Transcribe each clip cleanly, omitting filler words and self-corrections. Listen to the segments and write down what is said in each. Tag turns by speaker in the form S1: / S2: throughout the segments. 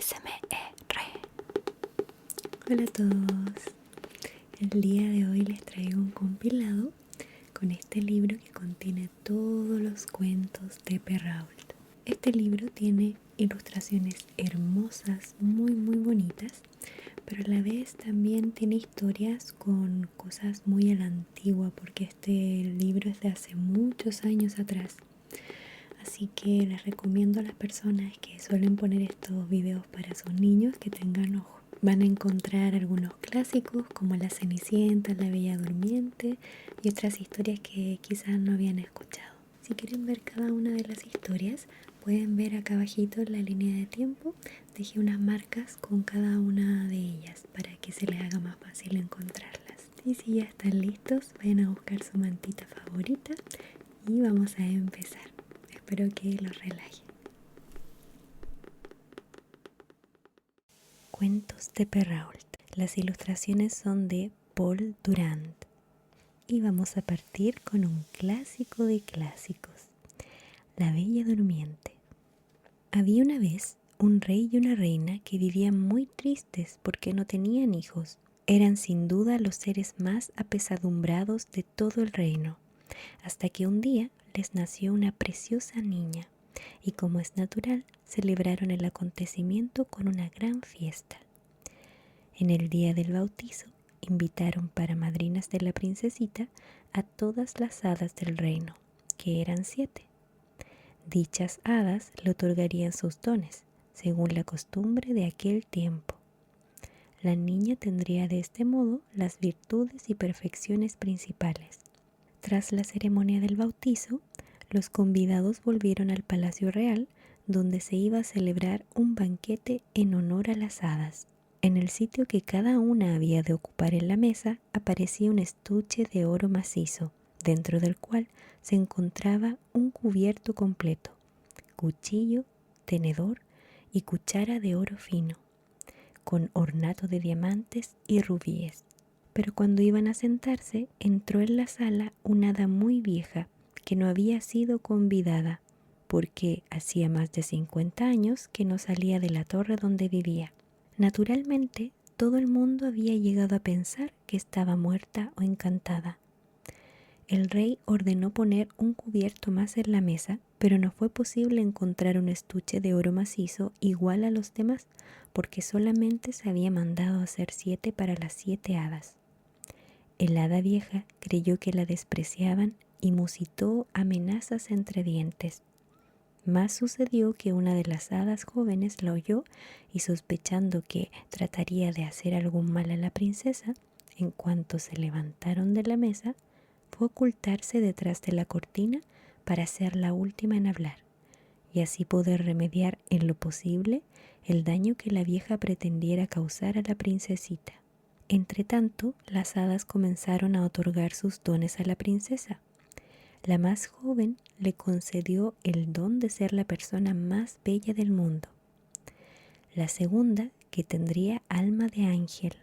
S1: ASMR. Hola a todos. El día de hoy les traigo un compilado con este libro que contiene todos los cuentos de Perrault. Este libro tiene ilustraciones hermosas, muy bonitas, pero a la vez también tiene historias con cosas muy a la antigua, porque este libro es de hace muchos años atrás. Así que les recomiendo a las personas que suelen poner estos videos para sus niños que tengan ojo. Van a encontrar algunos clásicos como La Cenicienta, La Bella Durmiente y otras historias que quizás no habían escuchado. Si quieren ver cada una de las historias, pueden ver acá abajito en la línea de tiempo. Dejé unas marcas con cada una de ellas para que se les haga más fácil encontrarlas. Y si ya están listos, vayan a buscar su mantita favorita y vamos a empezar. Espero que los relaje. Cuentos de Perrault. Las ilustraciones son de Paul Durand. Y vamos a partir con un clásico de clásicos. La Bella Durmiente. Había una vez un rey y una reina que vivían muy tristes porque no tenían hijos. Eran sin duda los seres más apesadumbrados de todo el reino, hasta que un día les nació una preciosa niña. Y como es natural, celebraron el acontecimiento con una gran fiesta. En el día del bautizo, invitaron para madrinas de la princesita a todas las hadas del reino, que eran 7. Dichas hadas le otorgarían sus dones, según la costumbre de aquel tiempo. La niña tendría de este modo las virtudes y perfecciones principales. Tras la ceremonia del bautizo, los convidados volvieron al Palacio Real, donde se iba a celebrar un banquete en honor a las hadas. En el sitio que cada una había de ocupar en la mesa aparecía un estuche de oro macizo, dentro del cual se encontraba un cubierto completo, cuchillo, tenedor y cuchara de oro fino, con ornato de diamantes y rubíes. Pero cuando iban a sentarse, entró en la sala una hada muy vieja que no había sido convidada, porque hacía más de 50 años que no salía de la torre donde vivía. Naturalmente, todo el mundo había llegado a pensar que estaba muerta o encantada. El rey ordenó poner un cubierto más en la mesa, pero no fue posible encontrar un estuche de oro macizo igual a los demás, porque solamente se había mandado hacer 7 para las 7 hadas. El hada vieja creyó que la despreciaban y musitó amenazas entre dientes. Mas sucedió que una de las hadas jóvenes la oyó y, sospechando que trataría de hacer algún mal a la princesa, en cuanto se levantaron de la mesa, fue a ocultarse detrás de la cortina para ser la última en hablar, y así poder remediar en lo posible el daño que la vieja pretendiera causar a la princesita. Entretanto, las hadas comenzaron a otorgar sus dones a la princesa. La más joven le concedió el don de ser la persona más bella del mundo. La segunda, que tendría alma de ángel.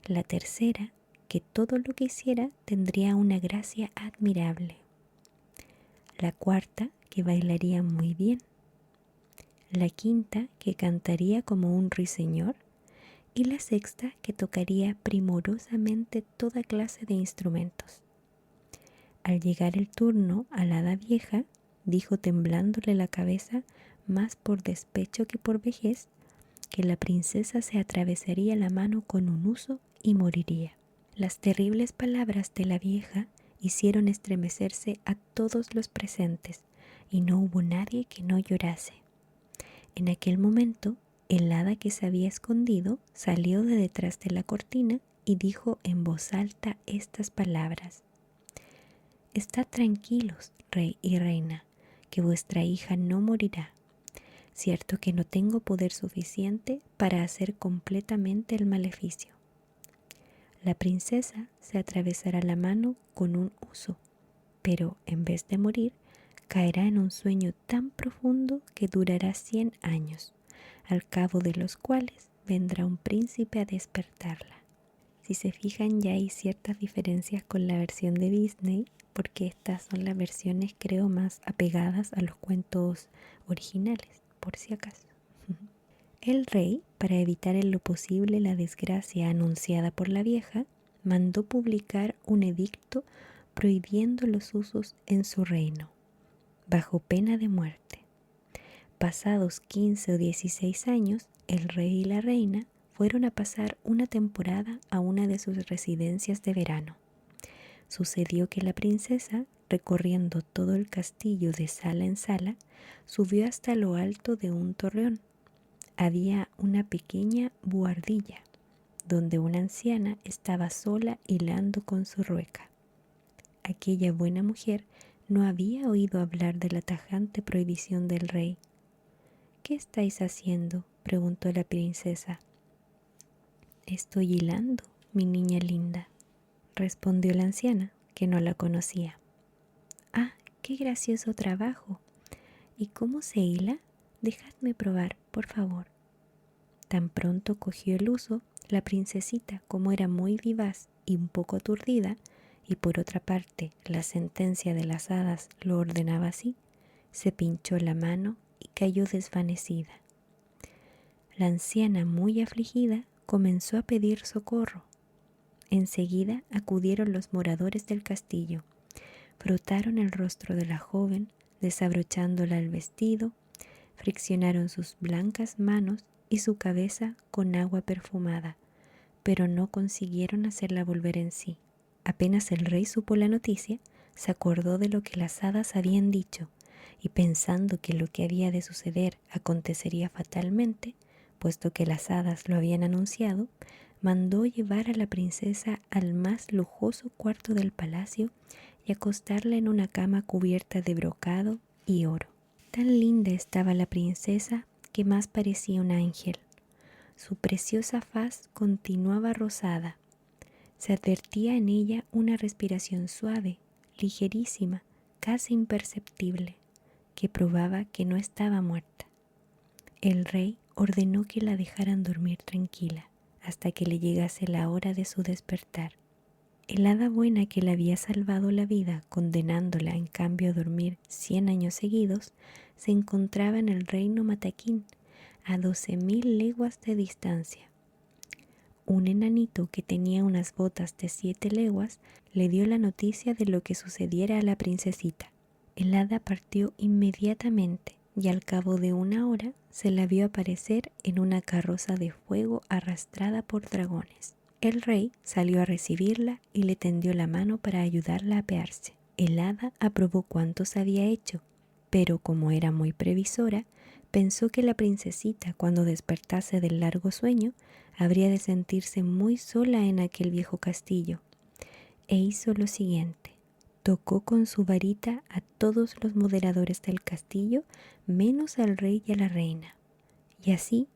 S1: La tercera, que todo lo que hiciera tendría una gracia admirable. La cuarta, que bailaría muy bien. La quinta, que cantaría como un ruiseñor. Y la sexta, que tocaría primorosamente toda clase de instrumentos. Al llegar el turno a la hada vieja, dijo temblándole la cabeza, más por despecho que por vejez, que la princesa se atravesaría la mano con un huso y moriría. Las terribles palabras de la vieja hicieron estremecerse a todos los presentes, y no hubo nadie que no llorase. En aquel momento, el hada que se había escondido salió de detrás de la cortina y dijo en voz alta estas palabras: «Estad tranquilos, rey y reina, que vuestra hija no morirá. Cierto que no tengo poder suficiente para hacer completamente el maleficio. La princesa se atravesará la mano con un huso, pero en vez de morir, caerá en un sueño tan profundo que durará 100 años, al cabo de los cuales vendrá un príncipe a despertarla». Si se fijan, ya hay ciertas diferencias con la versión de Disney, porque estas son las versiones, creo, más apegadas a los cuentos originales, por si acaso. El rey, para evitar en lo posible la desgracia anunciada por la vieja, mandó publicar un edicto prohibiendo los usos en su reino, bajo pena de muerte. Pasados 15 o 16 años, el rey y la reina fueron a pasar una temporada a una de sus residencias de verano. Sucedió que la princesa, recorriendo todo el castillo de sala en sala, subió hasta lo alto de un torreón. Había una pequeña buhardilla, donde una anciana estaba sola hilando con su rueca. Aquella buena mujer no había oído hablar de la tajante prohibición del rey. «¿Qué estáis haciendo?», preguntó la princesa. «Estoy hilando, mi niña linda», respondió la anciana, que no la conocía. «Ah, qué gracioso trabajo. ¿Y cómo se hila? Dejadme probar, por favor». Tan pronto cogió el uso, la princesita, como era muy vivaz y un poco aturdida, y por otra parte la sentencia de las hadas lo ordenaba así, se pinchó la mano y cayó desvanecida. La anciana, muy afligida, comenzó a pedir socorro. Enseguida acudieron los moradores del castillo, frotaron el rostro de la joven, desabrochándola el vestido, friccionaron sus blancas manos y su cabeza con agua perfumada, pero no consiguieron hacerla volver en sí. Apenas el rey supo la noticia, se acordó de lo que las hadas habían dicho, y pensando que lo que había de suceder acontecería fatalmente, puesto que las hadas lo habían anunciado, mandó llevar a la princesa al más lujoso cuarto del palacio y acostarla en una cama cubierta de brocado y oro. Tan linda estaba la princesa que más parecía un ángel. Su preciosa faz continuaba rosada. Se advertía en ella una respiración suave, ligerísima, casi imperceptible, que probaba que no estaba muerta. El rey ordenó que la dejaran dormir tranquila hasta que le llegase la hora de su despertar. El hada buena que le había salvado la vida, condenándola en cambio a dormir 100 años seguidos, se encontraba en el reino Mataquín, a 12.000 leguas de distancia. Un enanito que tenía unas botas de 7 leguas le dio la noticia de lo que sucediera a la princesita. El hada partió inmediatamente y al cabo de 1 hora se la vio aparecer en una carroza de fuego arrastrada por dragones. El rey salió a recibirla y le tendió la mano para ayudarla a apearse. El hada aprobó cuanto se había hecho, pero como era muy previsora, pensó que la princesita, cuando despertase del largo sueño, habría de sentirse muy sola en aquel viejo castillo, e hizo lo siguiente. Tocó con su varita a todos los moderadores del castillo, menos al rey y a la reina. Y así,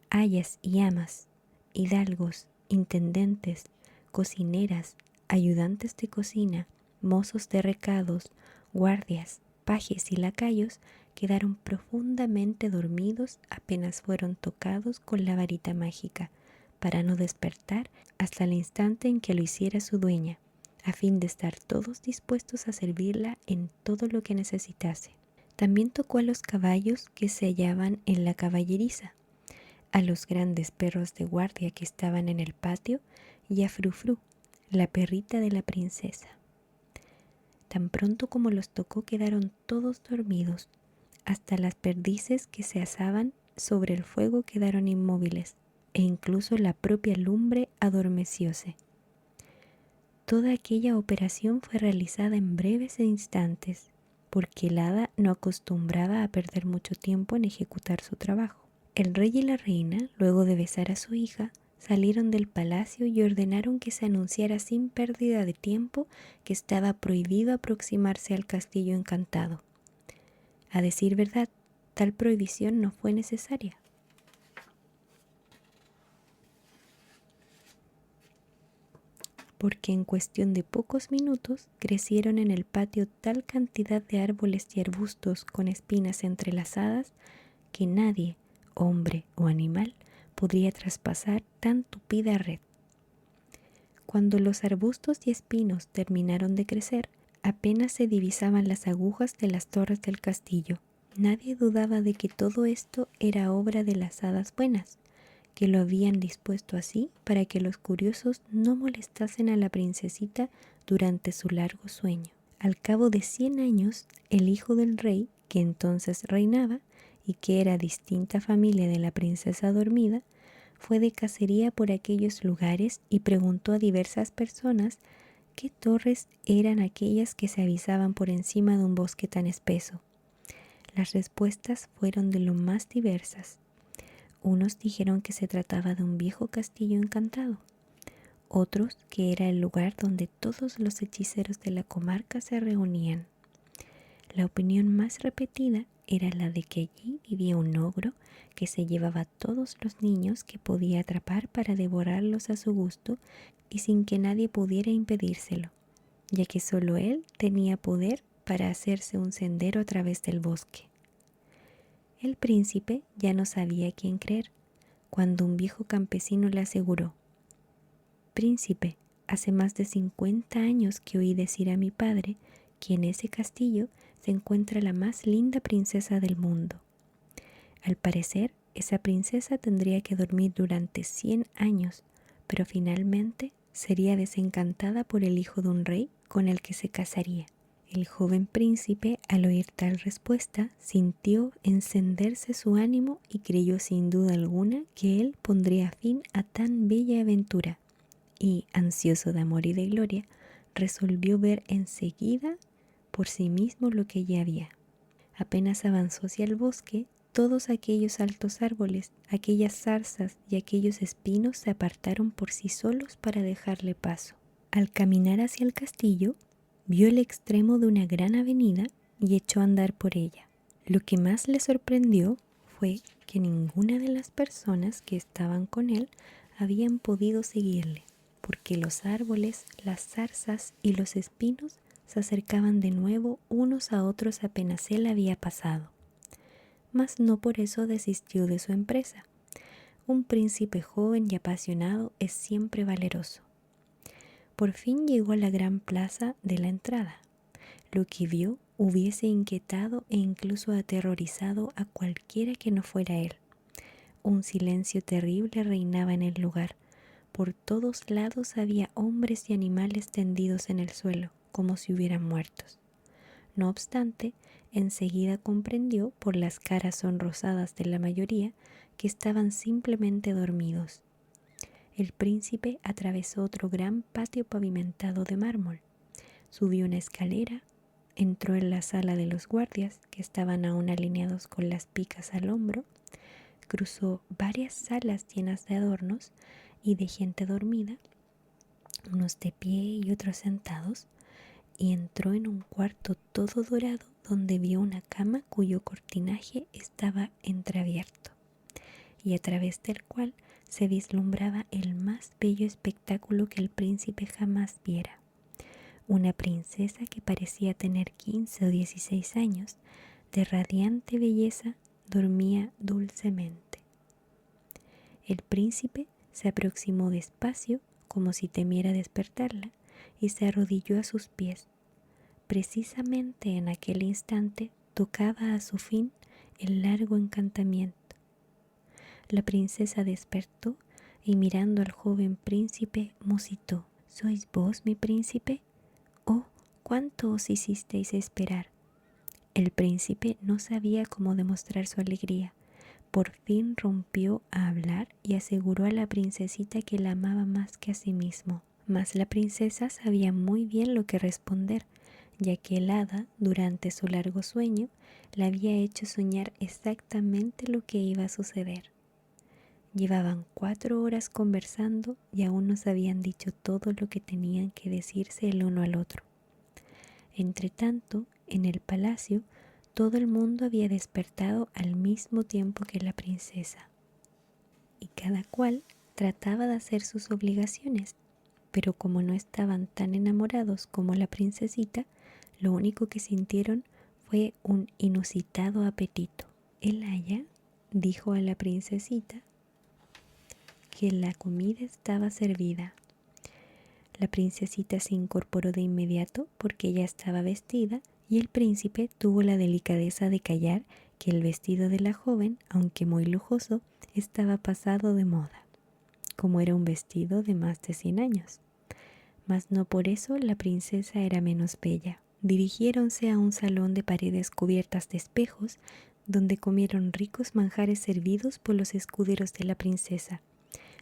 S1: ayas y amas, hidalgos, intendentes, cocineras, ayudantes de cocina, mozos de recados, guardias, pajes y lacayos quedaron profundamente dormidos apenas fueron tocados con la varita mágica, para no despertar hasta el instante en que lo hiciera su dueña, a fin de estar todos dispuestos a servirla en todo lo que necesitase. También tocó a los caballos que se hallaban en la caballeriza, a los grandes perros de guardia que estaban en el patio y a Frufru, la perrita de la princesa. Tan pronto como los tocó quedaron todos dormidos, hasta las perdices que se asaban sobre el fuego quedaron inmóviles, e incluso la propia lumbre adormecióse. Toda aquella operación fue realizada en breves instantes, porque el hada no acostumbraba a perder mucho tiempo en ejecutar su trabajo. El rey y la reina, luego de besar a su hija, salieron del palacio y ordenaron que se anunciara sin pérdida de tiempo que estaba prohibido aproximarse al castillo encantado. A decir verdad, tal prohibición no fue necesaria. Porque en cuestión de pocos minutos crecieron en el patio tal cantidad de árboles y arbustos con espinas entrelazadas que nadie, hombre o animal, podría traspasar tan tupida red. Cuando los arbustos y espinos terminaron de crecer, apenas se divisaban las agujas de las torres del castillo, Nadie dudaba de que todo esto era obra de las hadas buenas, que lo habían dispuesto así para que los curiosos no molestasen a la princesita durante su largo sueño. Al cabo de 100 años, el hijo del rey, que entonces reinaba y que era distinta familia de la princesa dormida, fue de cacería por aquellos lugares y preguntó a diversas personas qué torres eran aquellas que se avisaban por encima de un bosque tan espeso. Las respuestas fueron de lo más diversas. Unos dijeron que se trataba de un viejo castillo encantado, otros que era el lugar donde todos los hechiceros de la comarca se reunían. La opinión más repetida era la de que allí vivía un ogro que se llevaba a todos los niños que podía atrapar para devorarlos a su gusto y sin que nadie pudiera impedírselo, ya que solo él tenía poder para hacerse un sendero a través del bosque. El príncipe ya no sabía a quién creer, cuando un viejo campesino le aseguró: «Príncipe, hace más de 50 años que oí decir a mi padre que en ese castillo se encuentra la más linda princesa del mundo. Al parecer, esa princesa tendría que dormir durante 100 años, pero finalmente sería desencantada por el hijo de un rey con el que se casaría». El joven príncipe, al oír tal respuesta, sintió encenderse su ánimo y creyó sin duda alguna que él pondría fin a tan bella aventura. Y, ansioso de amor y de gloria, resolvió ver enseguida por sí mismo lo que ya había. Apenas avanzó hacia el bosque, todos aquellos altos árboles, aquellas zarzas y aquellos espinos se apartaron por sí solos para dejarle paso. Al caminar hacia el castillo, vio el extremo de una gran avenida y echó a andar por ella. Lo que más le sorprendió fue que ninguna de las personas que estaban con él habían podido seguirle, porque los árboles, las zarzas y los espinos se acercaban de nuevo unos a otros apenas él había pasado. Mas no por eso desistió de su empresa. Un príncipe joven y apasionado es siempre valeroso. Por fin llegó a la gran plaza de la entrada. Lo que vio hubiese inquietado e incluso aterrorizado a cualquiera que no fuera él. Un silencio terrible reinaba en el lugar. Por todos lados había hombres y animales tendidos en el suelo, como si hubieran muertos. No obstante, enseguida comprendió por las caras sonrosadas de la mayoría que estaban simplemente dormidos. El príncipe atravesó otro gran patio pavimentado de mármol, subió una escalera, entró en la sala de los guardias, que estaban aún alineados con las picas al hombro, cruzó varias salas llenas de adornos y de gente dormida, unos de pie y otros sentados, y entró en un cuarto todo dorado donde vio una cama cuyo cortinaje estaba entreabierto y a través del cual se vislumbraba el más bello espectáculo que el príncipe jamás viera. Una princesa que parecía tener 15 o 16 años, de radiante belleza, dormía dulcemente. El príncipe se aproximó despacio, como si temiera despertarla, y se arrodilló a sus pies. Precisamente en aquel instante tocaba a su fin el largo encantamiento. La princesa despertó y mirando al joven príncipe musitó: «¿Sois vos, mi príncipe? Oh, cuánto os hicisteis esperar». El príncipe no sabía cómo demostrar su alegría. Por fin rompió a hablar y aseguró a la princesita que la amaba más que a sí mismo. Mas la princesa sabía muy bien lo que responder, ya que el hada, durante su largo sueño, le había hecho soñar exactamente lo que iba a suceder. Llevaban 4 horas conversando y aún no se habían dicho todo lo que tenían que decirse el uno al otro. Entretanto, en el palacio, todo el mundo había despertado al mismo tiempo que la princesa, y cada cual trataba de hacer sus obligaciones, pero como no estaban tan enamorados como la princesita, lo único que sintieron fue un inusitado apetito. El aya dijo a la princesita que la comida estaba servida. La princesita se incorporó de inmediato porque ya estaba vestida y el príncipe tuvo la delicadeza de callar que el vestido de la joven, aunque muy lujoso, estaba pasado de moda, como era un vestido de más de 100 años. Mas no por eso la princesa era menos bella. Dirigiéronse a un salón de paredes cubiertas de espejos, donde comieron ricos manjares servidos por los escuderos de la princesa.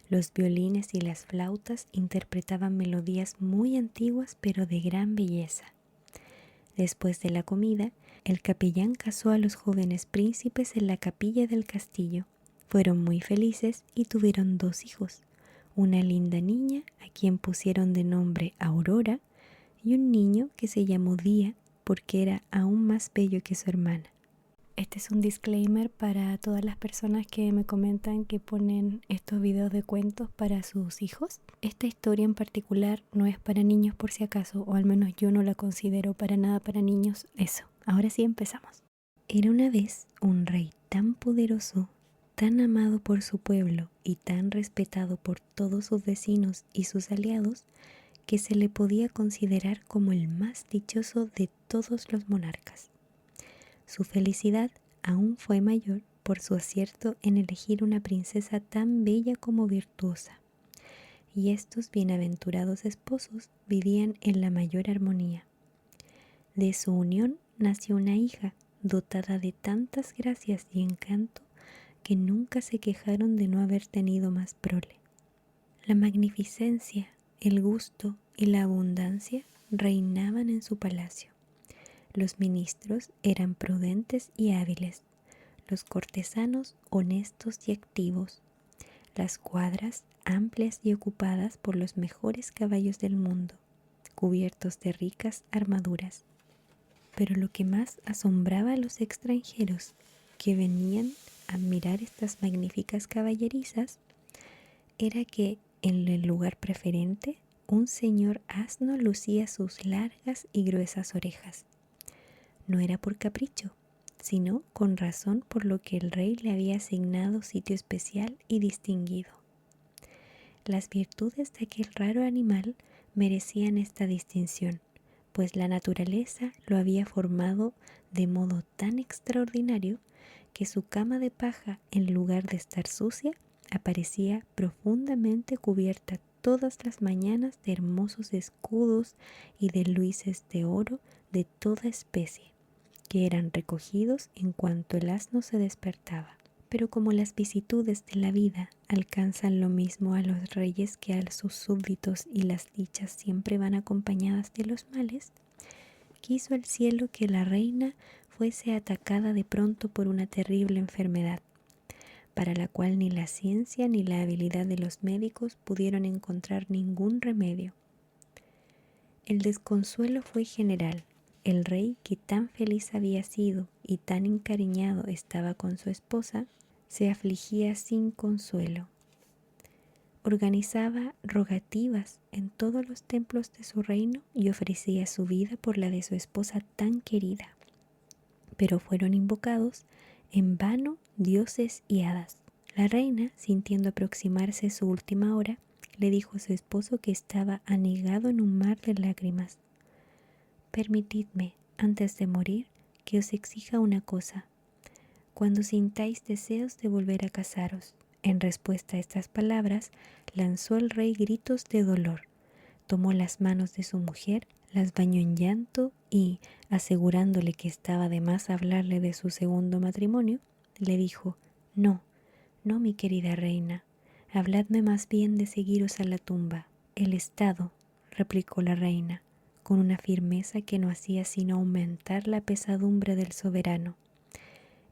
S1: Los violines y las flautas interpretaban melodías muy antiguas pero de gran belleza. Después de la comida, el capellán casó a los jóvenes príncipes en la capilla del castillo. Fueron muy felices y tuvieron 2 hijos, una linda niña a quien pusieron de nombre Aurora y un niño que se llamó Día porque era aún más bello que su hermana. Este es un disclaimer para todas las personas que me comentan que ponen estos videos de cuentos para sus hijos. Esta historia en particular no es para niños por si acaso, o al menos yo no la considero para nada para niños. Eso, ahora sí empezamos. Era una vez un rey tan poderoso, tan amado por su pueblo y tan respetado por todos sus vecinos y sus aliados, que se le podía considerar como el más dichoso de todos los monarcas. Su felicidad aún fue mayor por su acierto en elegir una princesa tan bella como virtuosa, y estos bienaventurados esposos vivían en la mayor armonía. De su unión nació una hija dotada de tantas gracias y encanto que nunca se quejaron de no haber tenido más prole. La magnificencia, el gusto y la abundancia reinaban en su palacio. Los ministros eran prudentes y hábiles, los cortesanos honestos y activos, las cuadras amplias y ocupadas por los mejores caballos del mundo, cubiertos de ricas armaduras. Pero lo que más asombraba a los extranjeros que venían a admirar estas magníficas caballerizas era que en el lugar preferente un señor asno lucía sus largas y gruesas orejas. No era por capricho, sino con razón por lo que el rey le había asignado sitio especial y distinguido. Las virtudes de aquel raro animal merecían esta distinción, pues la naturaleza lo había formado de modo tan extraordinario que su cama de paja, en lugar de estar sucia, aparecía profundamente cubierta todas las mañanas de hermosos escudos y de luises de oro de toda especie, que eran recogidos en cuanto el asno se despertaba. Pero como las vicisitudes de la vida alcanzan lo mismo a los reyes que a sus súbditos y las dichas siempre van acompañadas de los males, quiso el cielo que la reina fuese atacada de pronto por una terrible enfermedad, para la cual ni la ciencia ni la habilidad de los médicos pudieron encontrar ningún remedio. El desconsuelo fue general. El rey, que tan feliz había sido y tan encariñado estaba con su esposa, se afligía sin consuelo. Organizaba rogativas en todos los templos de su reino y ofrecía su vida por la de su esposa tan querida. Pero fueron invocados en vano dioses y hadas. La reina, sintiendo aproximarse su última hora, le dijo a su esposo que estaba anegado en un mar de lágrimas. Permitidme, antes de morir, que os exija una cosa. Cuando sintáis deseos de volver a casaros. En respuesta a estas palabras, lanzó el rey gritos de dolor, tomó las manos de su mujer, las bañó en llanto y, asegurándole que estaba de más hablarle de su segundo matrimonio, le dijo: No, no, mi querida reina, habladme más bien de seguiros a la tumba. El Estado, replicó la reina, con una firmeza que no hacía sino aumentar la pesadumbre del soberano.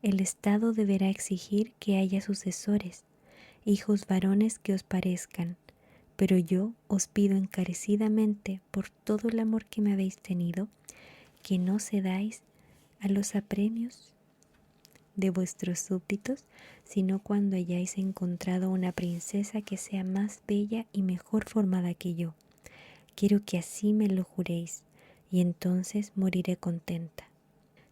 S1: El Estado deberá exigir que haya sucesores, hijos varones que os parezcan, pero yo os pido encarecidamente, por todo el amor que me habéis tenido, que no cedáis a los apremios de vuestros súbditos, sino cuando hayáis encontrado una princesa que sea más bella y mejor formada que yo. Quiero que así me lo juréis, y entonces moriré contenta.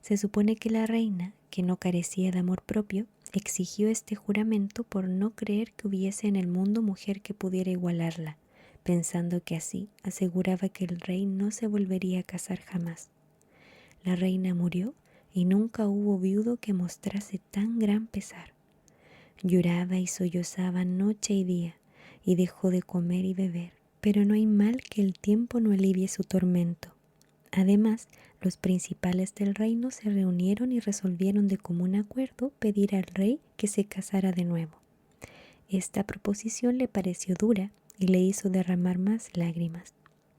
S1: Se supone que la reina, que no carecía de amor propio, exigió este juramento por no creer que hubiese en el mundo mujer que pudiera igualarla, pensando que así aseguraba que el rey no se volvería a casar jamás. La reina murió y nunca hubo viudo que mostrase tan gran pesar. Lloraba y sollozaba noche y día, y dejó de comer y beber, pero no hay mal que el tiempo no alivie su tormento. Además, los principales del reino se reunieron y resolvieron de común acuerdo pedir al rey que se casara de nuevo. Esta proposición le pareció dura y le hizo derramar más lágrimas.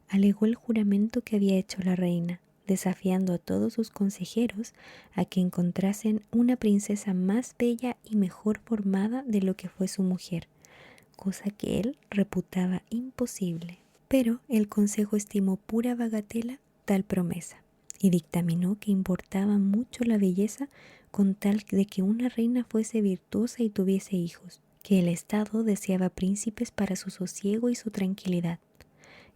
S1: Alegó el juramento que había hecho la reina, desafiando a todos sus consejeros a que encontrasen una princesa más bella y mejor formada de lo que fue su mujer, cosa que él reputaba imposible. Pero el consejo estimó pura bagatela tal promesa y dictaminó que importaba mucho la belleza con tal de que una reina fuese virtuosa y tuviese hijos, que el Estado deseaba príncipes para su sosiego y su tranquilidad,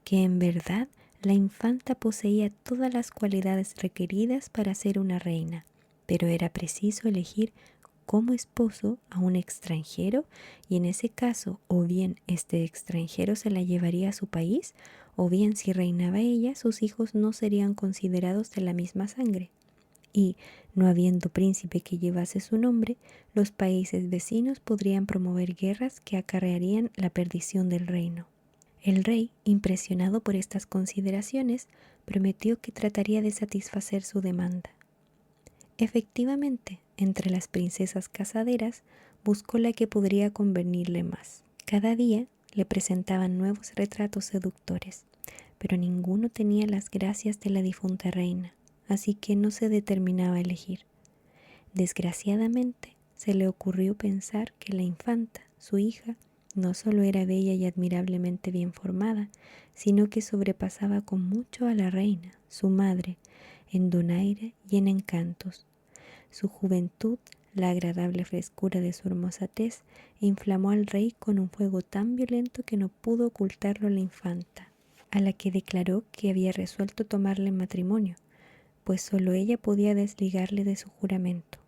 S1: que en verdad la infanta poseía todas las cualidades requeridas para ser una reina, pero era preciso elegir como esposo a un extranjero y en ese caso o bien este extranjero se la llevaría a su país o bien si reinaba ella sus hijos no serían considerados de la misma sangre. Y, no habiendo príncipe que llevase su nombre, los países vecinos podrían promover guerras que acarrearían la perdición del reino. El rey, impresionado por estas consideraciones, prometió que trataría de satisfacer su demanda. Efectivamente, entre las princesas casaderas, buscó la que podría convenirle más. Cada día le presentaban nuevos retratos seductores, pero ninguno tenía las gracias de la difunta reina, así que no se determinaba a elegir. Desgraciadamente, se le ocurrió pensar que la infanta, su hija, no solo era bella y admirablemente bien formada, sino que sobrepasaba con mucho a la reina, su madre, en donaire y en encantos. Su juventud, la agradable frescura de su hermosa tez, inflamó al rey con un fuego tan violento que no pudo ocultarlo a la infanta, a la que declaró que había resuelto tomarle en matrimonio, pues solo ella podía desligarle de su juramento.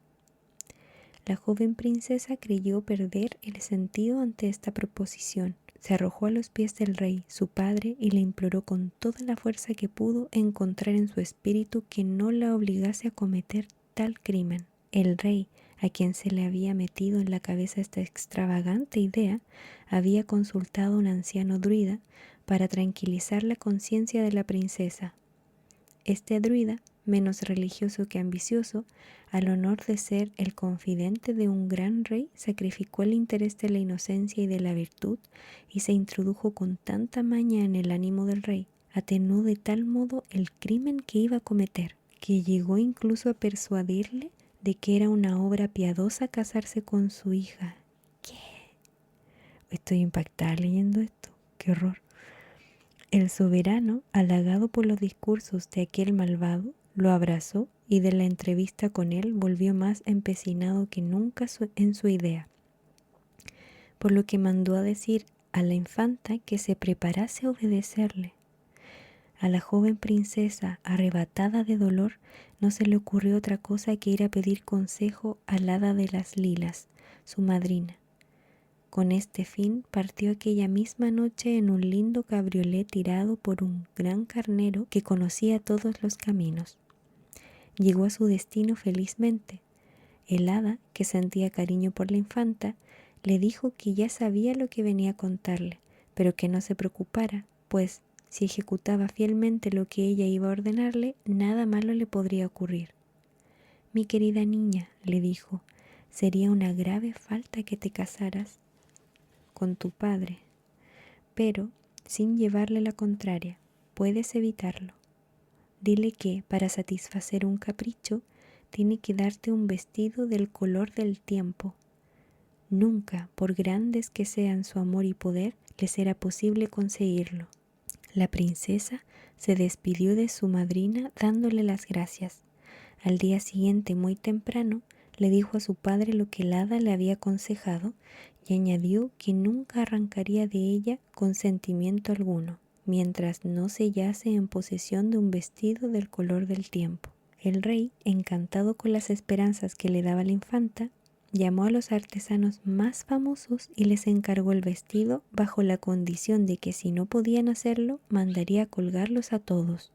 S1: La joven princesa creyó perder el sentido ante esta proposición. Se arrojó a los pies del rey, su padre, y le imploró con toda la fuerza que pudo encontrar en su espíritu que no la obligase a cometer tal crimen. El rey, a quien se le había metido en la cabeza esta extravagante idea, había consultado a un anciano druida para tranquilizar la conciencia de la princesa. Este druida, menos religioso que ambicioso, al honor de ser el confidente de un gran rey, sacrificó el interés de la inocencia y de la virtud y se introdujo con tanta maña en el ánimo del rey, atenuó de tal modo el crimen que iba a cometer, que llegó incluso a persuadirle de que era una obra piadosa casarse con su hija. ¿Qué? Estoy impactada leyendo esto. ¡Qué horror! El soberano, halagado por los discursos de aquel malvado, lo abrazó y de la entrevista con él volvió más empecinado que nunca en su idea, por lo que mandó a decir a la infanta que se preparase a obedecerle. A la joven princesa, arrebatada de dolor, no se le ocurrió otra cosa que ir a pedir consejo al hada de las lilas, su madrina. Con este fin partió aquella misma noche en un lindo cabriolé tirado por un gran carnero que conocía todos los caminos. Llegó a su destino felizmente. El hada, que sentía cariño por la infanta, le dijo que ya sabía lo que venía a contarle, pero que no se preocupara, pues si ejecutaba fielmente lo que ella iba a ordenarle, nada malo le podría ocurrir. Mi querida niña, le dijo, sería una grave falta que te casaras con tu padre, pero sin llevarle la contraria, puedes evitarlo. Dile que, para satisfacer un capricho, tiene que darte un vestido del color del tiempo. Nunca, por grandes que sean su amor y poder, le será posible conseguirlo. La princesa se despidió de su madrina dándole las gracias. Al día siguiente, muy temprano, le dijo a su padre lo que el hada le había aconsejado y añadió que nunca arrancaría de ella consentimiento alguno, mientras no se hallase en posesión de un vestido del color del tiempo. El rey, encantado con las esperanzas que le daba la infanta, llamó a los artesanos más famosos y les encargó el vestido bajo la condición de que si no podían hacerlo, mandaría colgarlos a todos.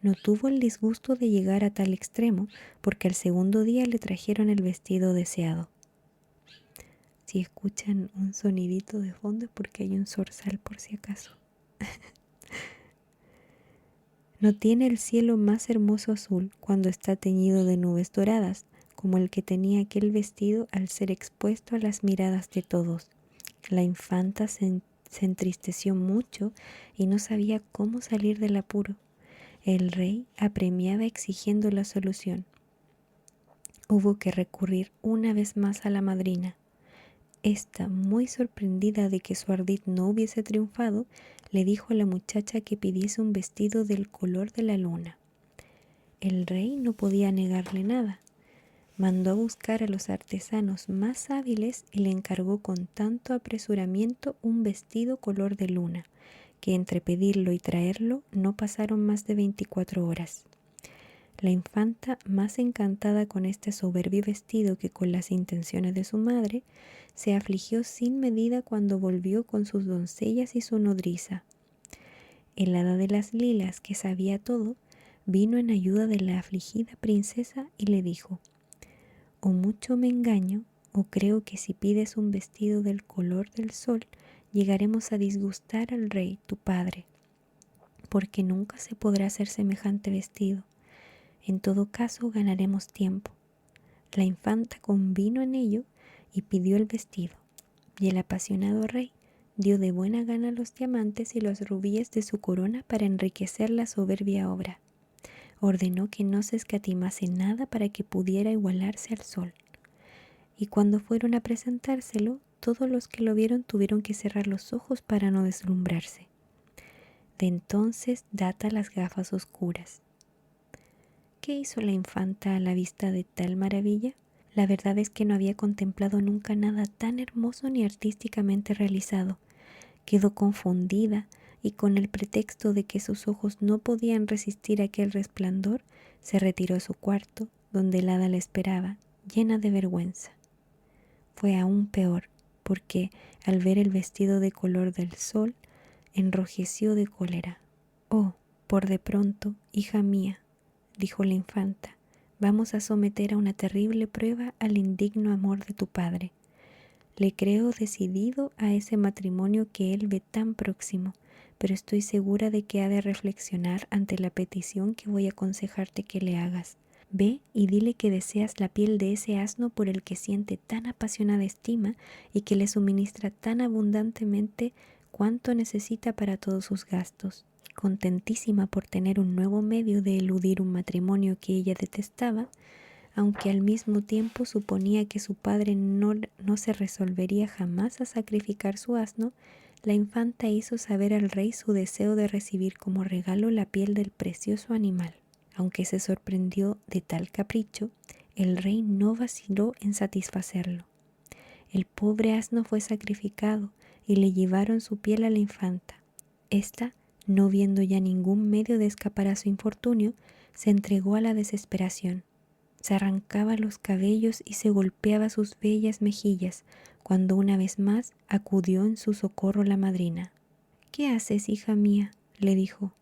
S1: No tuvo el disgusto de llegar a tal extremo, porque al segundo día le trajeron el vestido deseado. Si escuchan un sonidito de fondo es porque hay un zorzal por si acaso. No tiene el cielo más hermoso azul cuando está teñido de nubes doradas, como el que tenía aquel vestido al ser expuesto a las miradas de todos. La infanta se entristeció mucho y no sabía cómo salir del apuro. El rey apremiaba exigiendo la solución. Hubo que recurrir una vez más a la madrina. Esta, muy sorprendida de que su ardid no hubiese triunfado, le dijo a la muchacha que pidiese un vestido del color de la luna. El rey no podía negarle nada. Mandó a buscar a los artesanos más hábiles y le encargó con tanto apresuramiento un vestido color de luna, que entre pedirlo y traerlo no pasaron más de 24 horas. La infanta, más encantada con este soberbio vestido que con las intenciones de su madre, se afligió sin medida cuando volvió con sus doncellas y su nodriza. El hada de las lilas, que sabía todo, vino en ayuda de la afligida princesa y le dijo: «O mucho me engaño, o creo que si pides un vestido del color del sol, llegaremos a disgustar al rey, tu padre, porque nunca se podrá hacer semejante vestido. En todo caso, ganaremos tiempo». La infanta convino en ello y pidió el vestido, y el apasionado rey dio de buena gana los diamantes y los rubíes de su corona para enriquecer la soberbia obra. Ordenó que no se escatimase nada para que pudiera igualarse al sol. Y cuando fueron a presentárselo, todos los que lo vieron tuvieron que cerrar los ojos para no deslumbrarse. De entonces data las gafas oscuras. ¿Qué hizo la infanta a la vista de tal maravilla? La verdad es que no había contemplado nunca nada tan hermoso ni artísticamente realizado. Quedó confundida y con el pretexto de que sus ojos no podían resistir aquel resplandor, se retiró a su cuarto, donde el hada la esperaba, llena de vergüenza. Fue aún peor, porque al ver el vestido de color del sol, enrojeció de cólera. «Oh, por de pronto, hija mía», dijo la infanta, «vamos a someter a una terrible prueba al indigno amor de tu padre. Le creo decidido a ese matrimonio que él ve tan próximo, pero estoy segura de que ha de reflexionar ante la petición que voy a aconsejarte que le hagas. Ve y dile que deseas la piel de ese asno por el que siente tan apasionada estima y que le suministra tan abundantemente cuanto necesita para todos sus gastos». Contentísima por tener un nuevo medio de eludir un matrimonio que ella detestaba, aunque al mismo tiempo suponía que su padre no se resolvería jamás a sacrificar su asno, la infanta hizo saber al rey su deseo de recibir como regalo la piel del precioso animal. Aunque se sorprendió de tal capricho, el rey no vaciló en satisfacerlo. El pobre asno fue sacrificado y le llevaron su piel a la infanta. Esta, no viendo ya ningún medio de escapar a su infortunio, se entregó a la desesperación. Se arrancaba los cabellos y se golpeaba sus bellas mejillas, cuando una vez más acudió en su socorro la madrina. «¿Qué haces, hija mía?», le dijo.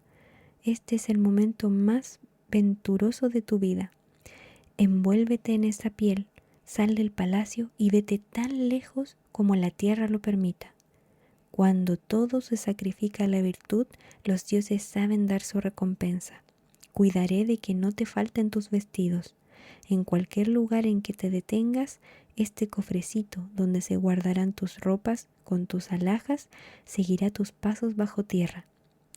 S1: «Este es el momento más venturoso de tu vida. Envuélvete en esta piel, sal del palacio y vete tan lejos como la tierra lo permita. Cuando todo se sacrifica a la virtud, los dioses saben dar su recompensa. Cuidaré de que no te falten tus vestidos. En cualquier lugar en que te detengas, este cofrecito donde se guardarán tus ropas con tus alhajas seguirá tus pasos bajo tierra.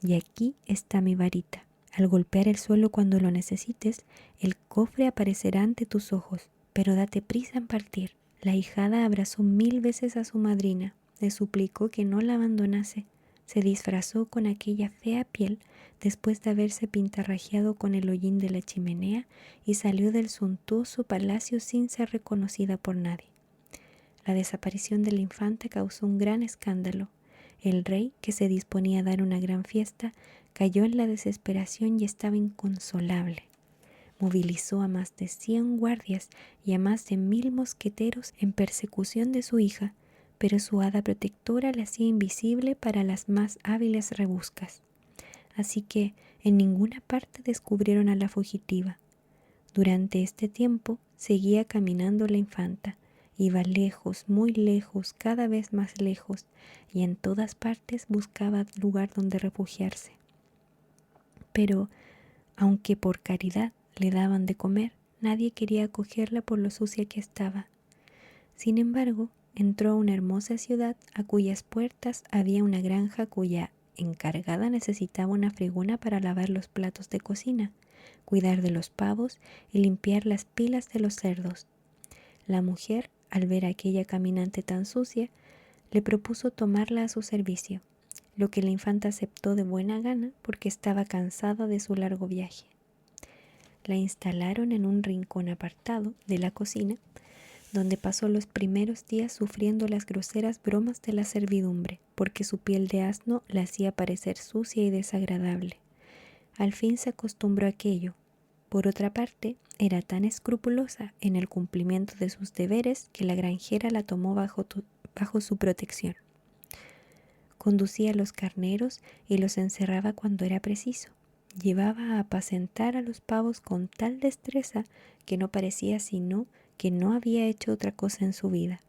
S1: Y aquí está mi varita. Al golpear el suelo cuando lo necesites, el cofre aparecerá ante tus ojos, pero date prisa en partir». La hijada abrazó 1000 veces a su madrina, le suplicó que no la abandonase, se disfrazó con aquella fea piel después de haberse pintarrajeado con el hollín de la chimenea y salió del suntuoso palacio sin ser reconocida por nadie. La desaparición de la infanta causó un gran escándalo. El rey, que se disponía a dar una gran fiesta, cayó en la desesperación y estaba inconsolable. Movilizó a más de 100 guardias y a más de 1000 mosqueteros en persecución de su hija, pero su hada protectora la hacía invisible para las más hábiles rebuscas. Así que, En ninguna parte descubrieron a la fugitiva. Durante este tiempo seguía caminando la infanta. Iba lejos, muy lejos, cada vez más lejos, y en todas partes buscaba lugar donde refugiarse. Pero, aunque por caridad le daban de comer, nadie quería acogerla por lo sucia que estaba. Sin embargo, entró a una hermosa ciudad a cuyas puertas había una granja cuya encargada necesitaba una fregona para lavar los platos de cocina, cuidar de los pavos y limpiar las pilas de los cerdos. La mujer, al ver a aquella caminante tan sucia, le propuso tomarla a su servicio, lo que la infanta aceptó de buena gana porque estaba cansada de su largo viaje. La instalaron en un rincón apartado de la cocina, donde pasó los primeros días sufriendo las groseras bromas de la servidumbre, porque su piel de asno la hacía parecer sucia y desagradable. Al fin se acostumbró a aquello. Por otra parte, era tan escrupulosa en el cumplimiento de sus deberes que la granjera la tomó bajo su protección. Conducía los carneros y los encerraba cuando era preciso. Llevaba a apacentar a los pavos con tal destreza que no parecía sino que no había hecho otra cosa en su vida.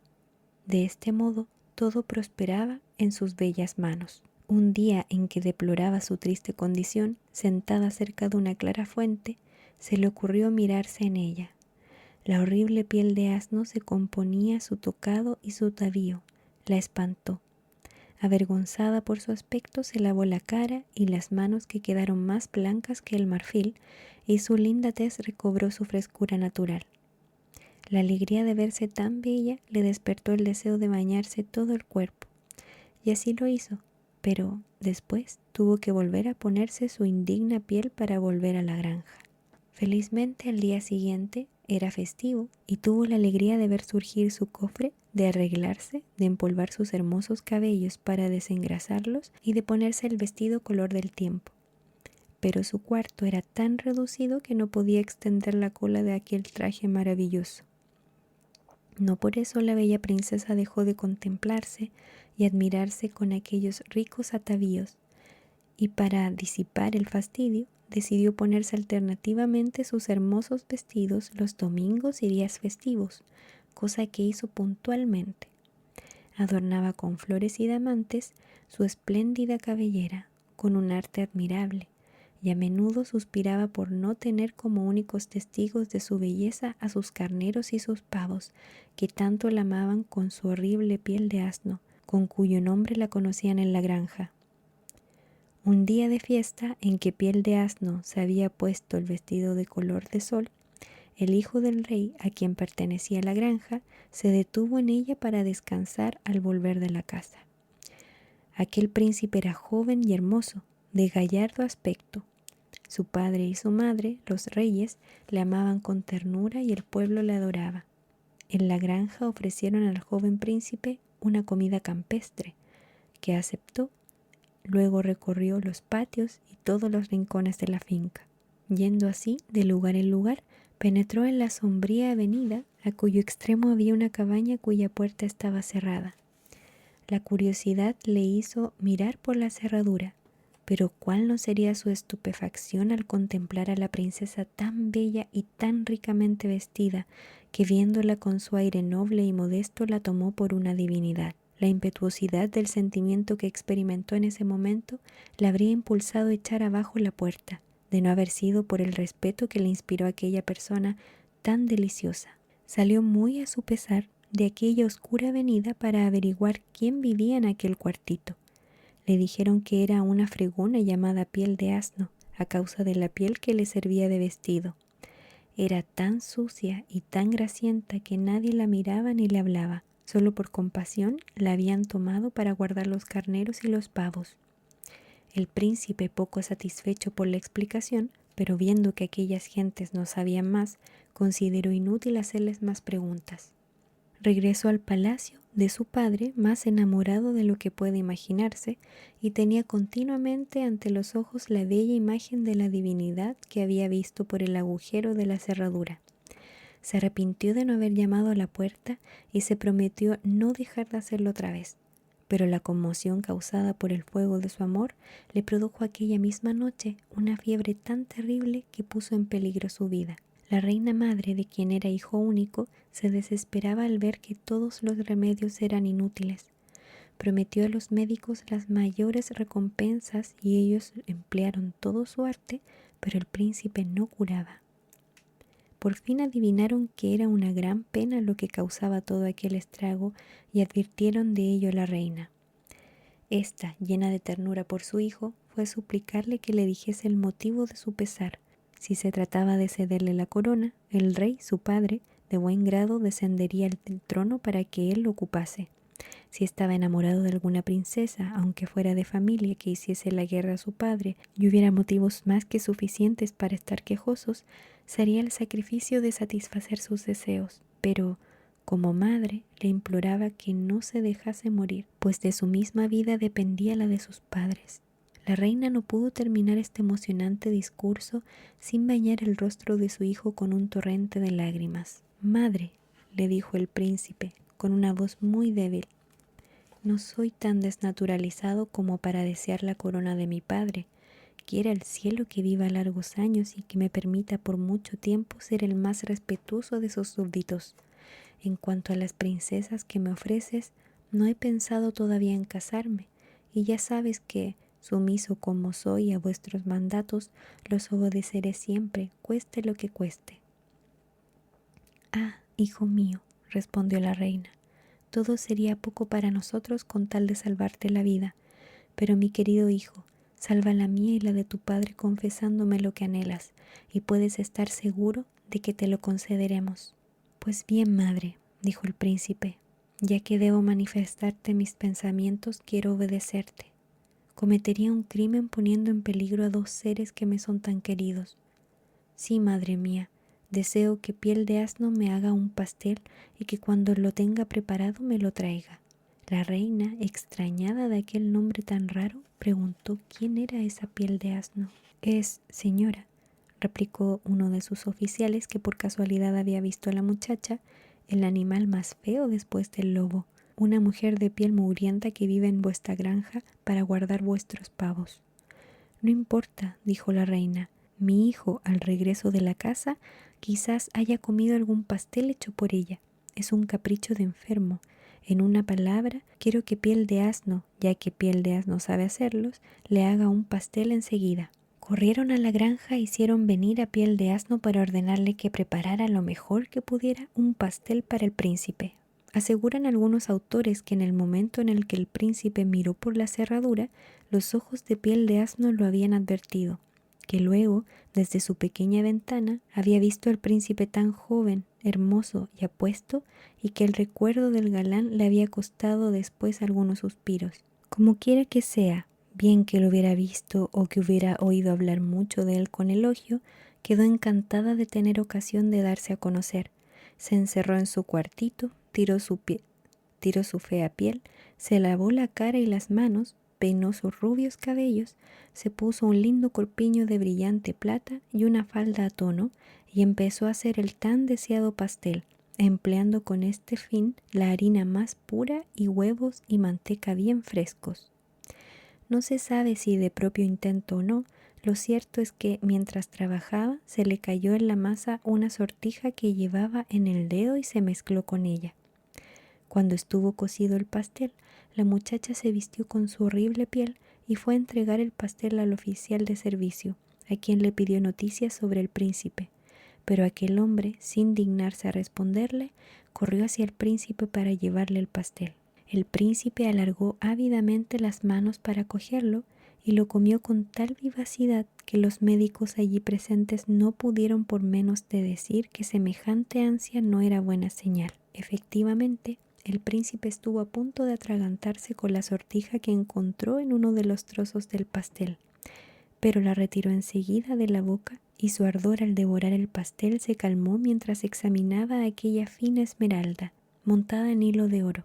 S1: De este modo, todo prosperaba en sus bellas manos. Un día en que deploraba su triste condición, sentada cerca de una clara fuente, se le ocurrió mirarse en ella. La horrible piel de asno se componía a su tocado y su atavío. La espantó. Avergonzada por su aspecto, se lavó la cara y las manos, que quedaron más blancas que el marfil, y su linda tez recobró su frescura natural. La alegría de verse tan bella le despertó el deseo de bañarse todo el cuerpo, y así lo hizo, pero después tuvo que volver a ponerse su indigna piel para volver a la granja. Felizmente al día siguiente era festivo y tuvo la alegría de ver surgir su cofre, de arreglarse, de empolvar sus hermosos cabellos para desengrasarlos y de ponerse el vestido color del tiempo. Pero su cuarto era tan reducido que no podía extender la cola de aquel traje maravilloso. No por eso la bella princesa dejó de contemplarse y admirarse con aquellos ricos atavíos, y para disipar el fastidio, decidió ponerse alternativamente sus hermosos vestidos los domingos y días festivos, cosa que hizo puntualmente. Adornaba con flores y diamantes su espléndida cabellera, con un arte admirable, y a menudo suspiraba por no tener como únicos testigos de su belleza a sus carneros y sus pavos, que tanto la amaban con su horrible piel de asno, con cuyo nombre la conocían en la granja. Un día de fiesta en que Piel de Asno se había puesto el vestido de color de sol, el hijo del rey, a quien pertenecía la granja, se detuvo en ella para descansar al volver de la casa. Aquel príncipe era joven y hermoso, de gallardo aspecto. Su padre y su madre, los reyes, le amaban con ternura y el pueblo le adoraba. En la granja ofrecieron al joven príncipe una comida campestre, que aceptó. Luego recorrió los patios y todos los rincones de la finca. Yendo así de lugar en lugar, penetró en la sombría avenida, a cuyo extremo había una cabaña cuya puerta estaba cerrada. La curiosidad le hizo mirar por la cerradura, pero cuál no sería su estupefacción al contemplar a la princesa tan bella y tan ricamente vestida, que viéndola con su aire noble y modesto la tomó por una divinidad. La impetuosidad del sentimiento que experimentó en ese momento la habría impulsado a echar abajo la puerta, de no haber sido por el respeto que le inspiró aquella persona tan deliciosa. Salió muy a su pesar de aquella oscura avenida para averiguar quién vivía en aquel cuartito. Le dijeron que era una fregona llamada Piel de Asno, a causa de la piel que le servía de vestido. Era tan sucia y tan grasienta que nadie la miraba ni le hablaba. Solo por compasión la habían tomado para guardar los carneros y los pavos. El príncipe, poco satisfecho por la explicación, pero viendo que aquellas gentes no sabían más, consideró inútil hacerles más preguntas. Regresó al palacio de su padre, más enamorado de lo que puede imaginarse, y tenía continuamente ante los ojos la bella imagen de la divinidad que había visto por el agujero de la cerradura. Se arrepintió de no haber llamado a la puerta y se prometió no dejar de hacerlo otra vez. pero la conmoción causada por el fuego de su amor le produjo aquella misma noche una fiebre tan terrible que puso en peligro su vida. La reina madre, de quien era hijo único, se desesperaba al ver que todos los remedios eran inútiles. Prometió a los médicos las mayores recompensas y ellos emplearon todo su arte, pero el príncipe no curaba. Por fin adivinaron que era una gran pena lo que causaba todo aquel estrago y advirtieron de ello a la reina. Esta, llena de ternura por su hijo, fue a suplicarle que le dijese el motivo de su pesar. Si se trataba de cederle la corona, el rey, su padre, de buen grado descendería del trono para que él lo ocupase. Si estaba enamorado de alguna princesa, aunque fuera de familia, que hiciese la guerra a su padre y hubiera motivos más que suficientes para estar quejosos, se haría el sacrificio de satisfacer sus deseos. Pero, como madre, le imploraba que no se dejase morir, pues de su misma vida dependía la de sus padres. La reina no pudo terminar este emocionante discurso sin bañar el rostro de su hijo con un torrente de lágrimas. «Madre», le dijo el príncipe, con una voz muy débil, «no soy tan desnaturalizado como para desear la corona de mi padre. Quiera el cielo que viva largos años y que me permita por mucho tiempo ser el más respetuoso de sus súbditos. En cuanto a las princesas que me ofreces, no he pensado todavía en casarme, y ya sabes que, sumiso como soy a vuestros mandatos, los obedeceré siempre, cueste lo que cueste». «Ah, hijo mío», respondió la reina, «todo sería poco para nosotros con tal de salvarte la vida, pero mi querido hijo, salva la mía y la de tu padre confesándome lo que anhelas, y puedes estar seguro de que te lo concederemos». «Pues bien, madre», dijo el príncipe, «ya que debo manifestarte mis pensamientos, quiero obedecerte. Cometería un crimen poniendo en peligro a dos seres que me son tan queridos. Sí, madre mía, deseo que Piel de Asno me haga un pastel y que cuando lo tenga preparado me lo traiga». La reina, extrañada de aquel nombre tan raro, preguntó quién era esa Piel de Asno. «Es, señora», replicó uno de sus oficiales, que por casualidad había visto a la muchacha, «el animal más feo después del lobo, una mujer de piel mugrienta que vive en vuestra granja para guardar vuestros pavos». «No importa», dijo la reina, «mi hijo, al regreso de la casa, quizás haya comido algún pastel hecho por ella. Es un capricho de enfermo. En una palabra, quiero que Piel de Asno, ya que Piel de Asno sabe hacerlos, le haga un pastel enseguida». Corrieron a la granja e hicieron venir a Piel de Asno para ordenarle que preparara lo mejor que pudiera un pastel para el príncipe. Aseguran algunos autores que en el momento en el que el príncipe miró por la cerradura, los ojos de Piel de Asno lo habían advertido, que luego, desde su pequeña ventana, había visto al príncipe tan joven, hermoso y apuesto, y que el recuerdo del galán le había costado después algunos suspiros. Como quiera que sea, bien que lo hubiera visto o que hubiera oído hablar mucho de él con elogio, quedó encantada de tener ocasión de darse a conocer. Se encerró en su cuartito, tiró su fea piel, se lavó la cara y las manos, peinó sus rubios cabellos, se puso un lindo corpiño de brillante plata y una falda a tono, y empezó a hacer el tan deseado pastel, empleando con este fin la harina más pura y huevos y manteca bien frescos. No se sabe si de propio intento o no, lo cierto es que mientras trabajaba se le cayó en la masa una sortija que llevaba en el dedo y se mezcló con ella. Cuando estuvo cocido el pastel, la muchacha se vistió con su horrible piel y fue a entregar el pastel al oficial de servicio, a quien le pidió noticias sobre el príncipe. Pero aquel hombre, sin dignarse a responderle, corrió hacia el príncipe para llevarle el pastel. El príncipe alargó ávidamente las manos para cogerlo y lo comió con tal vivacidad que los médicos allí presentes no pudieron por menos de decir que semejante ansia no era buena señal. Efectivamente, el príncipe estuvo a punto de atragantarse con la sortija que encontró en uno de los trozos del pastel, pero la retiró enseguida de la boca y su ardor al devorar el pastel se calmó mientras examinaba aquella fina esmeralda, montada en hilo de oro.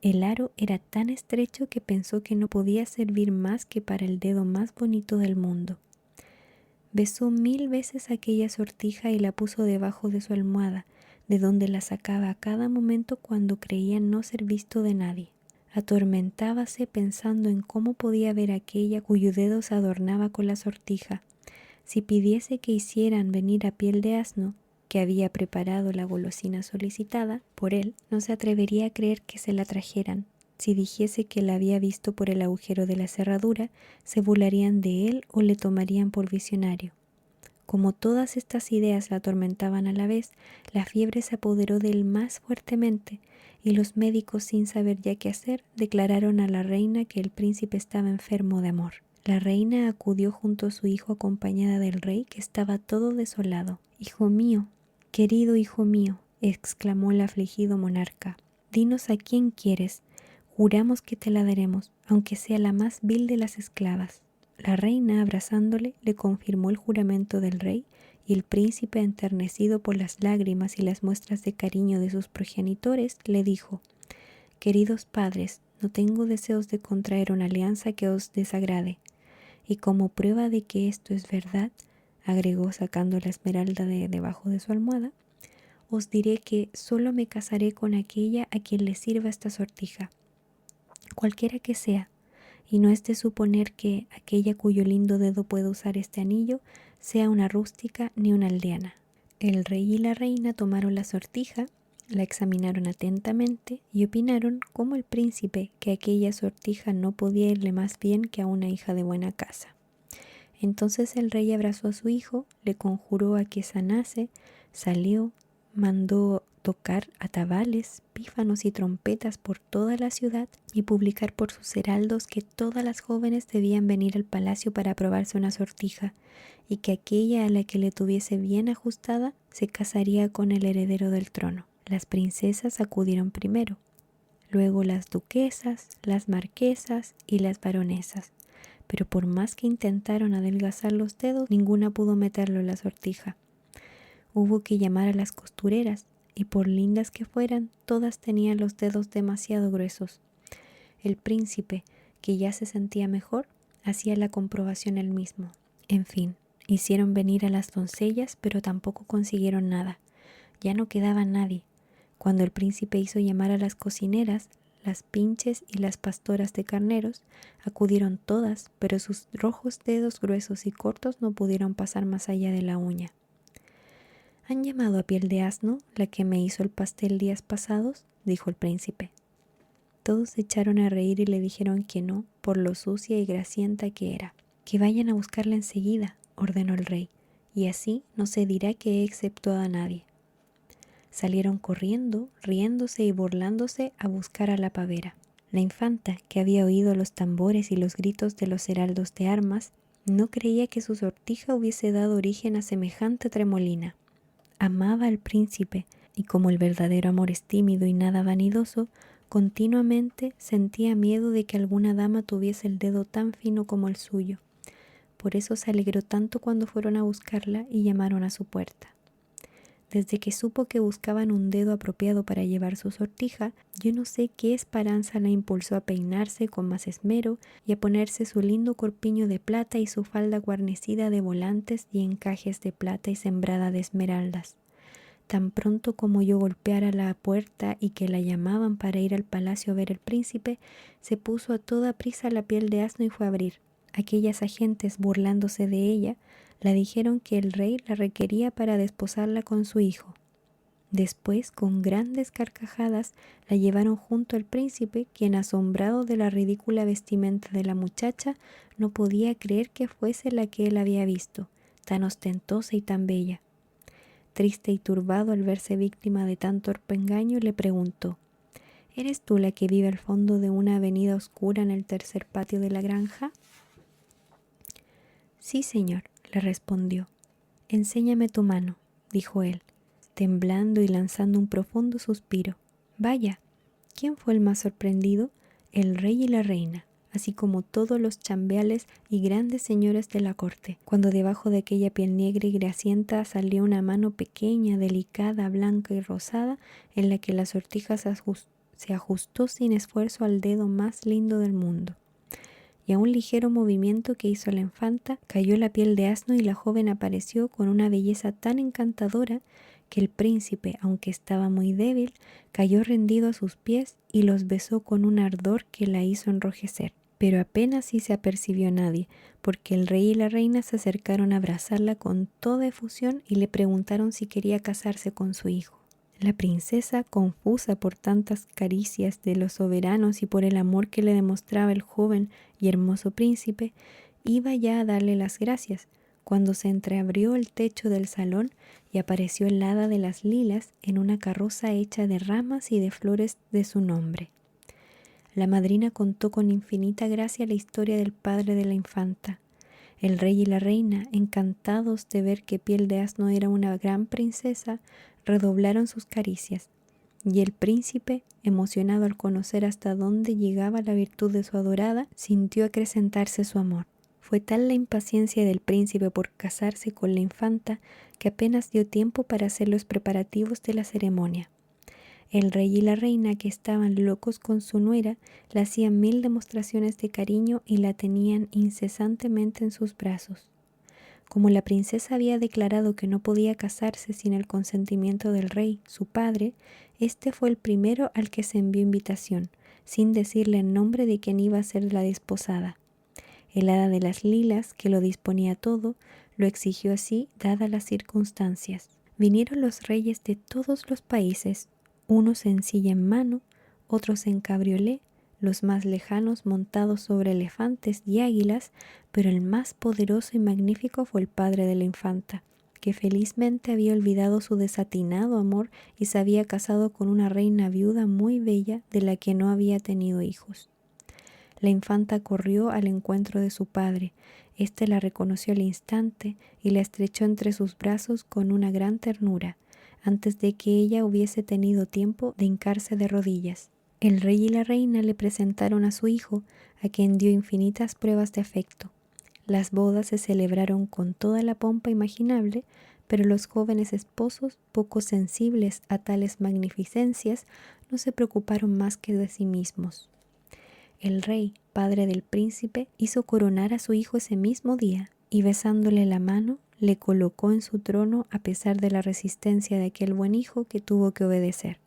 S1: El aro era tan estrecho que pensó que no podía servir más que para el dedo más bonito del mundo. Besó 1000 veces aquella sortija y la puso debajo de su almohada, de donde la sacaba a cada momento cuando creía no ser visto de nadie. Atormentábase pensando en cómo podía ver a aquella cuyo dedo se adornaba con la sortija. Si pidiese que hicieran venir a Piel de Asno, que había preparado la golosina solicitada por él, no se atrevería a creer que se la trajeran. Si dijese que la había visto por el agujero de la cerradura, se burlarían de él o le tomarían por visionario. Como todas estas ideas la atormentaban a la vez, la fiebre se apoderó de él más fuertemente, y los médicos, sin saber ya qué hacer, declararon a la reina que el príncipe estaba enfermo de amor. La reina acudió junto a su hijo acompañada del rey, que estaba todo desolado. «Hijo mío, querido hijo mío», exclamó el afligido monarca, «dinos a quién quieres. Juramos que te la daremos, aunque sea la más vil de las esclavas». La reina, abrazándole, le confirmó el juramento del rey, y el príncipe, enternecido por las lágrimas y las muestras de cariño de sus progenitores, le dijo: «Queridos padres, no tengo deseos de contraer una alianza que os desagrade. Y como prueba de que esto es verdad», agregó sacando la esmeralda de debajo de su almohada, «os diré que solo me casaré con aquella a quien le sirva esta sortija, cualquiera que sea, y no es de suponer que aquella cuyo lindo dedo pueda usar este anillo sea una rústica ni una aldeana». El rey y la reina tomaron la sortija, la examinaron atentamente y opinaron, como el príncipe, que aquella sortija no podía irle más bien que a una hija de buena casa. Entonces el rey abrazó a su hijo, le conjuró a que sanase, salió, mandó tocar atabales, pífanos y trompetas por toda la ciudad y publicar por sus heraldos que todas las jóvenes debían venir al palacio para probarse una sortija, y que aquella a la que le tuviese bien ajustada se casaría con el heredero del trono. Las princesas acudieron primero, luego las duquesas, las marquesas y las baronesas, pero por más que intentaron adelgazar los dedos, ninguna pudo meterlo en la sortija. Hubo que llamar a las costureras, y por lindas que fueran, todas tenían los dedos demasiado gruesos. El príncipe, que ya se sentía mejor, hacía la comprobación él mismo. En fin, hicieron venir a las doncellas, pero tampoco consiguieron nada. Ya no quedaba nadie. Cuando el príncipe hizo llamar a las cocineras, las pinches y las pastoras de carneros, acudieron todas, pero sus rojos dedos gruesos y cortos no pudieron pasar más allá de la uña. «¿Han llamado a Piel de Asno, la que me hizo el pastel días pasados?», dijo el príncipe. Todos se echaron a reír y le dijeron que no, por lo sucia y grasienta que era. «Que vayan a buscarla enseguida», ordenó el rey, «y así no se dirá que he exceptuado a nadie». Salieron corriendo, riéndose y burlándose a buscar a la pavera. La infanta, que había oído los tambores y los gritos de los heraldos de armas, no creía que su sortija hubiese dado origen a semejante tremolina. Amaba al príncipe, y como el verdadero amor es tímido y nada vanidoso, continuamente sentía miedo de que alguna dama tuviese el dedo tan fino como el suyo. Por eso se alegró tanto cuando fueron a buscarla y llamaron a su puerta. Desde que supo que buscaban un dedo apropiado para llevar su sortija, yo no sé qué esperanza la impulsó a peinarse con más esmero y a ponerse su lindo corpiño de plata y su falda guarnecida de volantes y encajes de plata y sembrada de esmeraldas. Tan pronto como yo golpeara la puerta y que la llamaban para ir al palacio a ver al príncipe, se puso a toda prisa la Piel de Asno y fue a abrir. Aquellas agentes, burlándose de ella, la dijeron que el rey la requería para desposarla con su hijo. Después, con grandes carcajadas, la llevaron junto al príncipe, quien, asombrado de la ridícula vestimenta de la muchacha, no podía creer que fuese la que él había visto, tan ostentosa y tan bella. Triste y turbado al verse víctima de tan torpe engaño, le preguntó: «¿Eres tú la que vive al fondo de una avenida oscura en el tercer patio de la granja?». «Sí, señor», le respondió. «Enséñame tu mano», dijo él, temblando y lanzando un profundo suspiro. Vaya, ¿quién fue el más sorprendido? El rey y la reina, así como todos los chambelales y grandes señores de la corte, cuando debajo de aquella piel negra y grasienta salió una mano pequeña, delicada, blanca y rosada, en la que la sortija se ajustó sin esfuerzo al dedo más lindo del mundo. Y a un ligero movimiento que hizo la infanta, cayó la Piel de Asno y la joven apareció con una belleza tan encantadora que el príncipe, aunque estaba muy débil, cayó rendido a sus pies y los besó con un ardor que la hizo enrojecer. Pero apenas si se apercibió nadie, porque el rey y la reina se acercaron a abrazarla con toda efusión y le preguntaron si quería casarse con su hijo. La princesa, confusa por tantas caricias de los soberanos y por el amor que le demostraba el joven y hermoso príncipe, iba ya a darle las gracias, cuando se entreabrió el techo del salón y apareció el hada de las lilas en una carroza hecha de ramas y de flores de su nombre. La madrina contó con infinita gracia la historia del padre de la infanta. El rey y la reina, encantados de ver que Piel de Asno era una gran princesa, redoblaron sus caricias, y el príncipe, emocionado al conocer hasta dónde llegaba la virtud de su adorada, sintió acrecentarse su amor. Fue tal la impaciencia del príncipe por casarse con la infanta que apenas dio tiempo para hacer los preparativos de la ceremonia. El rey y la reina, que estaban locos con su nuera, le hacían 1000 demostraciones de cariño y la tenían incesantemente en sus brazos. Como la princesa había declarado que no podía casarse sin el consentimiento del rey, su padre, este fue el primero al que se envió invitación, sin decirle el nombre de quien iba a ser la desposada. El hada de las lilas, que lo disponía todo, lo exigió así, dadas las circunstancias. Vinieron los reyes de todos los países, unos en silla en mano, otros en cabriolé, los más lejanos montados sobre elefantes y águilas, pero el más poderoso y magnífico fue el padre de la infanta, que felizmente había olvidado su desatinado amor y se había casado con una reina viuda muy bella de la que no había tenido hijos. La infanta corrió al encuentro de su padre. Este la reconoció al instante y la estrechó entre sus brazos con una gran ternura, antes de que ella hubiese tenido tiempo de hincarse de rodillas. El rey y la reina le presentaron a su hijo, a quien dio infinitas pruebas de afecto. Las bodas se celebraron con toda la pompa imaginable, pero los jóvenes esposos, poco sensibles a tales magnificencias, no se preocuparon más que de sí mismos. El rey, padre del príncipe, hizo coronar a su hijo ese mismo día y besándole la mano, le colocó en su trono a pesar de la resistencia de aquel buen hijo que tuvo que obedecer.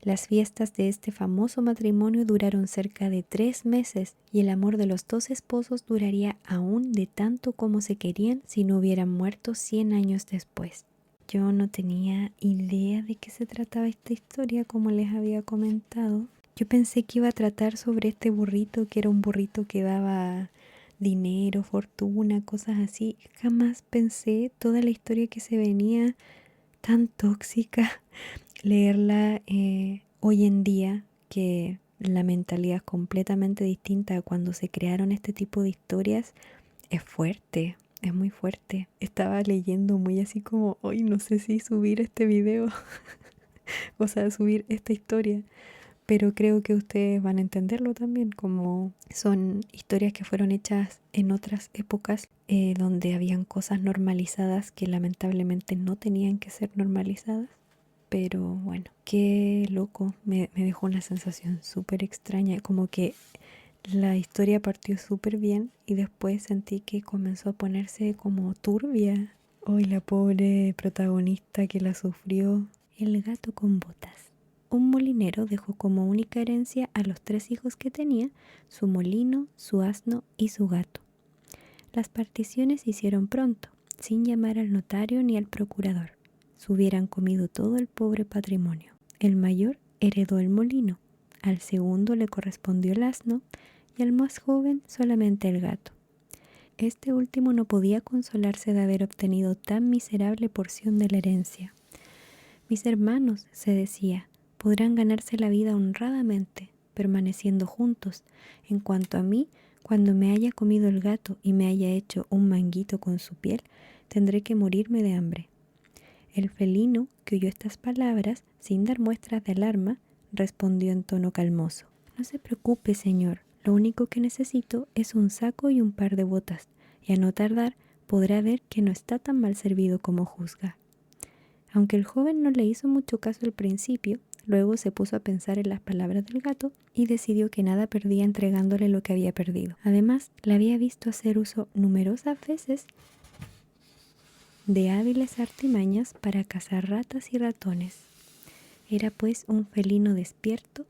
S1: Las fiestas de este famoso matrimonio duraron cerca de 3 meses y el amor de los dos esposos duraría aún de tanto como se querían si no hubieran muerto 100 años después. Yo no tenía idea de qué se trataba esta historia, como les había comentado. Yo pensé que iba a tratar sobre este burrito, que era un burrito que daba dinero, fortuna, cosas así. Jamás pensé toda la historia que se venía tan tóxica. Leerla hoy en día, que la mentalidad es completamente distinta a cuando se crearon este tipo de historias, es fuerte, es muy fuerte. Estaba leyendo muy así como, hoy no sé si subir este video, o sea, subir esta historia. Pero creo que ustedes van a entenderlo también, como son historias que fueron hechas en otras épocas donde habían cosas normalizadas que lamentablemente no tenían que ser normalizadas. Pero bueno, qué loco, me dejó una sensación súper extraña, como que la historia partió súper bien y después sentí que comenzó a ponerse como turbia. Hoy la pobre protagonista que la sufrió. El gato con botas. Un molinero dejó como única herencia a los 3 hijos que tenía, su molino, su asno y su gato. Las particiones se hicieron pronto, sin llamar al notario ni al procurador. Se hubieran comido todo el pobre patrimonio. El mayor heredó el molino, al segundo le correspondió el asno y al más joven solamente el gato. Este último no podía consolarse de haber obtenido tan miserable porción de la herencia. Mis hermanos, se decía, podrán ganarse la vida honradamente, permaneciendo juntos. En cuanto a mí, cuando me haya comido el gato y me haya hecho un manguito con su piel, tendré que morirme de hambre. El felino, que oyó estas palabras, sin dar muestras de alarma, respondió en tono calmoso. No se preocupe, señor, lo único que necesito es un saco y un par de botas, y a no tardar podrá ver que no está tan mal servido como juzga. Aunque el joven no le hizo mucho caso al principio, luego se puso a pensar en las palabras del gato y decidió que nada perdía entregándole lo que había perdido. Además, la había visto hacer uso numerosas veces de hábiles artimañas para cazar ratas y ratones. Era pues un felino despierto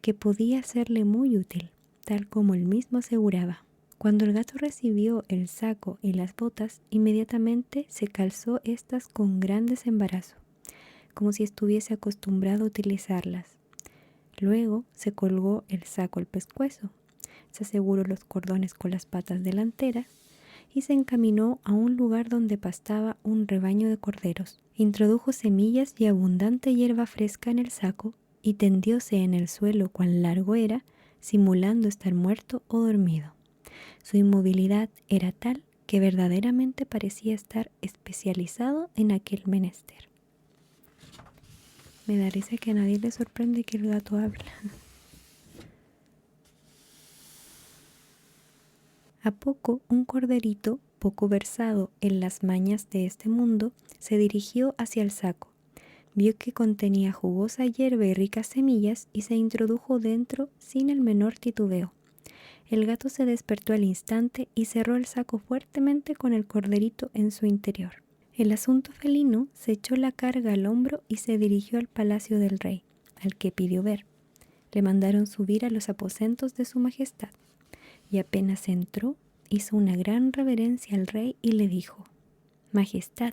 S1: que podía serle muy útil, tal como él mismo aseguraba. Cuando el gato recibió el saco y las botas, inmediatamente se calzó estas con gran desembarazo, como si estuviese acostumbrado a utilizarlas. Luego se colgó el saco al pescuezo, se aseguró los cordones con las patas delanteras y se encaminó a un lugar donde pastaba un rebaño de corderos. Introdujo semillas y abundante hierba fresca en el saco y tendióse en el suelo cuán largo era, simulando estar muerto o dormido. Su inmovilidad era tal que verdaderamente parecía estar especializado en aquel menester. Me da risa que a nadie le sorprende que el gato habla. A poco, un corderito, poco versado en las mañas de este mundo, se dirigió hacia el saco. Vio que contenía jugosa hierba y ricas semillas y se introdujo dentro sin el menor titubeo. El gato se despertó al instante y cerró el saco fuertemente con el corderito en su interior. El asunto felino se echó la carga al hombro y se dirigió al palacio del rey, al que pidió ver. Le mandaron subir a los aposentos de su majestad, y apenas entró, hizo una gran reverencia al rey y le dijo: «Majestad,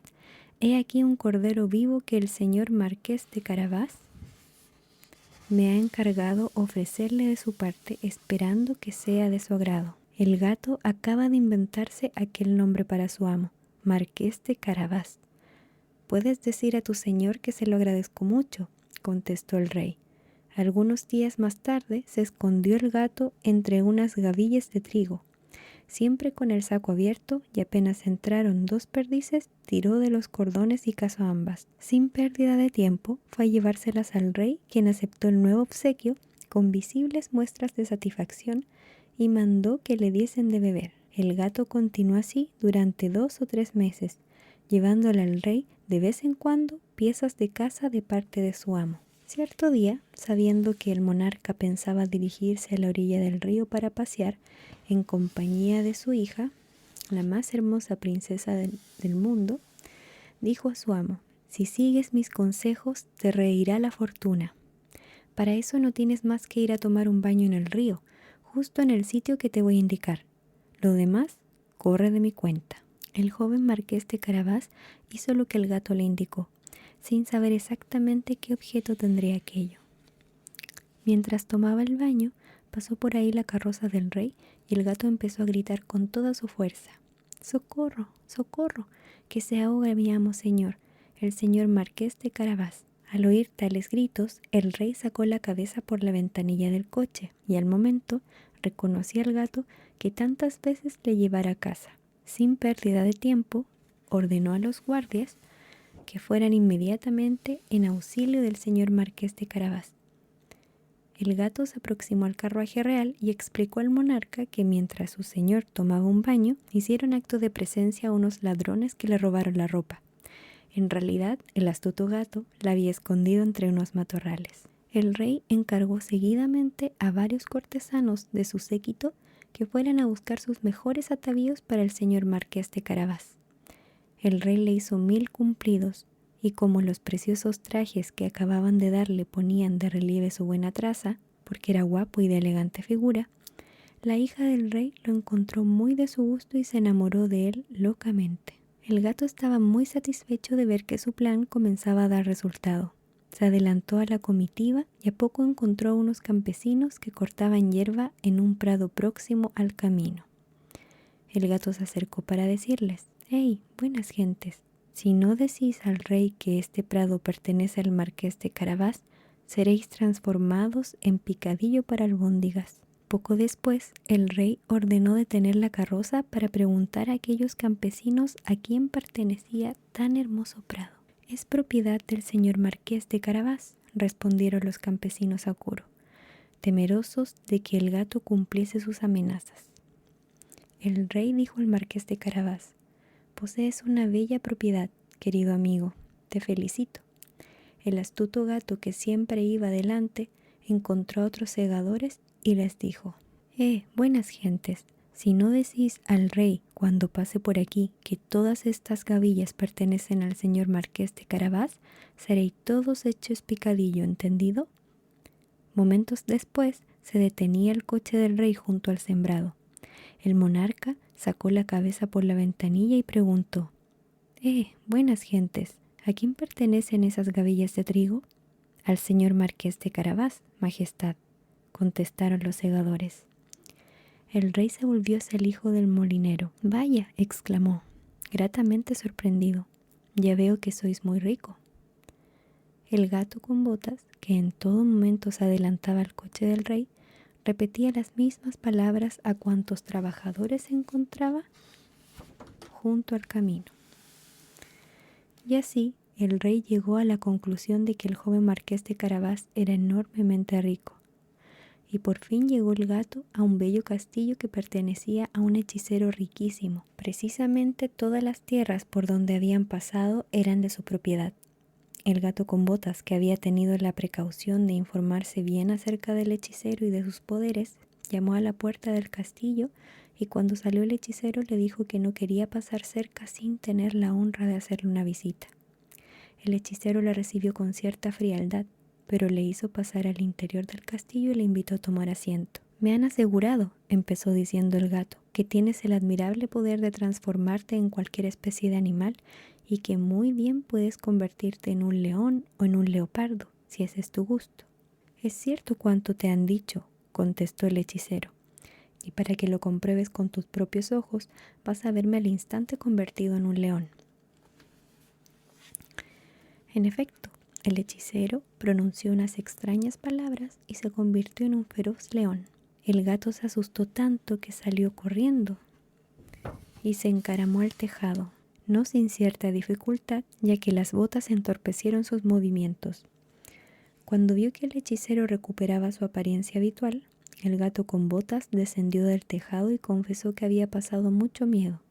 S1: he aquí un cordero vivo que el señor marqués de Carabás me ha encargado ofrecerle de su parte, esperando que sea de su agrado». El gato acaba de inventarse aquel nombre para su amo, Marqués de Carabás. «Puedes decir a tu señor que se lo agradezco mucho», contestó el rey. Algunos días más tarde se escondió el gato entre unas gavillas de trigo. Siempre con el saco abierto, y apenas entraron 2 perdices, tiró de los cordones y cazó ambas. Sin pérdida de tiempo, fue a llevárselas al rey, quien aceptó el nuevo obsequio con visibles muestras de satisfacción y mandó que le diesen de beber. El gato continuó así durante 2 o 3 meses, llevándole al rey de vez en cuando piezas de caza de parte de su amo. Cierto día, sabiendo que el monarca pensaba dirigirse a la orilla del río para pasear, en compañía de su hija, la más hermosa princesa del mundo, dijo a su amo: «Si sigues mis consejos, te reirá la fortuna. Para eso no tienes más que ir a tomar un baño en el río, justo en el sitio que te voy a indicar. Lo demás corre de mi cuenta». El joven marqués de Carabás hizo lo que el gato le indicó, sin saber exactamente qué objeto tendría aquello. Mientras tomaba el baño, pasó por ahí la carroza del rey y el gato empezó a gritar con toda su fuerza: «¡Socorro! ¡Socorro! ¡Que se ahoga mi amo señor, el señor marqués de Carabás!». Al oír tales gritos, el rey sacó la cabeza por la ventanilla del coche y al momento reconoció al gato que tantas veces le llevara a casa. Sin pérdida de tiempo, ordenó a los guardias que fueran inmediatamente en auxilio del señor marqués de Carabás. El gato se aproximó al carruaje real y explicó al monarca que mientras su señor tomaba un baño, hicieron acto de presencia a unos ladrones que le robaron la ropa. En realidad, el astuto gato la había escondido entre unos matorrales. El rey encargó seguidamente a varios cortesanos de su séquito que fueran a buscar sus mejores atavíos para el señor marqués de Carabás. El rey le hizo 1000 cumplidos, y como los preciosos trajes que acababan de darle ponían de relieve su buena traza, porque era guapo y de elegante figura, la hija del rey lo encontró muy de su gusto y se enamoró de él locamente. El gato estaba muy satisfecho de ver que su plan comenzaba a dar resultado. Se adelantó a la comitiva y a poco encontró a unos campesinos que cortaban hierba en un prado próximo al camino. El gato se acercó para decirles: «¡Hey, buenas gentes! Si no decís al rey que este prado pertenece al marqués de Carabás, seréis transformados en picadillo para albóndigas». Poco después, el rey ordenó detener la carroza para preguntar a aquellos campesinos a quién pertenecía tan hermoso prado. «Es propiedad del señor marqués de Carabás», respondieron los campesinos a coro, temerosos de que el gato cumpliese sus amenazas. El rey dijo al marqués de Carabás: «Posees una bella propiedad, querido amigo, te felicito». El astuto gato, que siempre iba adelante, encontró a otros segadores y les dijo: «Buenas gentes, Si no decís al rey cuando pase por aquí que todas estas gavillas pertenecen al señor marqués de Carabás, seréis todos hechos picadillo, ¿entendido? Momentos después se detenía el coche del rey junto al sembrado. El monarca sacó la cabeza por la ventanilla y preguntó: buenas gentes, ¿a quién pertenecen esas gavillas de trigo? Al señor marqués de Carabás, majestad, contestaron los segadores. El rey se volvió hacia el hijo del molinero. Vaya, exclamó, gratamente sorprendido, ya veo que sois muy rico. El gato con botas, que en todo momento se adelantaba al coche del rey, repetía las mismas palabras a cuantos trabajadores encontraba junto al camino. Y así el rey llegó a la conclusión de que el joven marqués de Carabás era enormemente rico. Y por fin llegó el gato a un bello castillo que pertenecía a un hechicero riquísimo. Precisamente todas las tierras por donde habían pasado eran de su propiedad. El gato con botas, que había tenido la precaución de informarse bien acerca del hechicero y de sus poderes, llamó a la puerta del castillo y cuando salió el hechicero le dijo que no quería pasar cerca sin tener la honra de hacerle una visita. El hechicero la recibió con cierta frialdad, pero le hizo pasar al interior del castillo y le invitó a tomar asiento. Me han asegurado, empezó diciendo el gato, que tienes el admirable poder de transformarte en cualquier especie de animal y que muy bien puedes convertirte en un león o en un leopardo, si ese es tu gusto. Es cierto cuanto te han dicho, contestó el hechicero, y para que lo compruebes con tus propios ojos, vas a verme al instante convertido en un león. En efecto, el hechicero pronunció unas extrañas palabras y se convirtió en un feroz león. El gato se asustó tanto que salió corriendo y se encaramó al tejado, no sin cierta dificultad, ya que las botas entorpecieron sus movimientos. Cuando vio que el hechicero recuperaba su apariencia habitual, el gato con botas descendió del tejado y confesó que había pasado mucho miedo.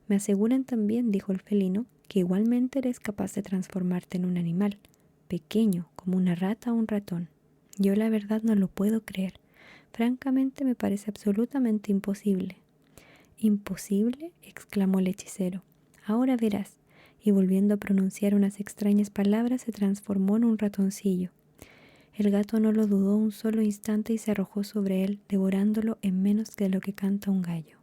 S1: Me aseguran también, dijo el felino, que igualmente eres capaz de transformarte en un animal, pequeño, como una rata o un ratón. Yo la verdad no lo puedo creer. Francamente me parece absolutamente imposible. ¿Imposible?, exclamó el hechicero. Ahora verás. Y volviendo a pronunciar unas extrañas palabras, se transformó en un ratoncillo. El gato no lo dudó un solo instante y se arrojó sobre él, devorándolo en menos de lo que canta un gallo.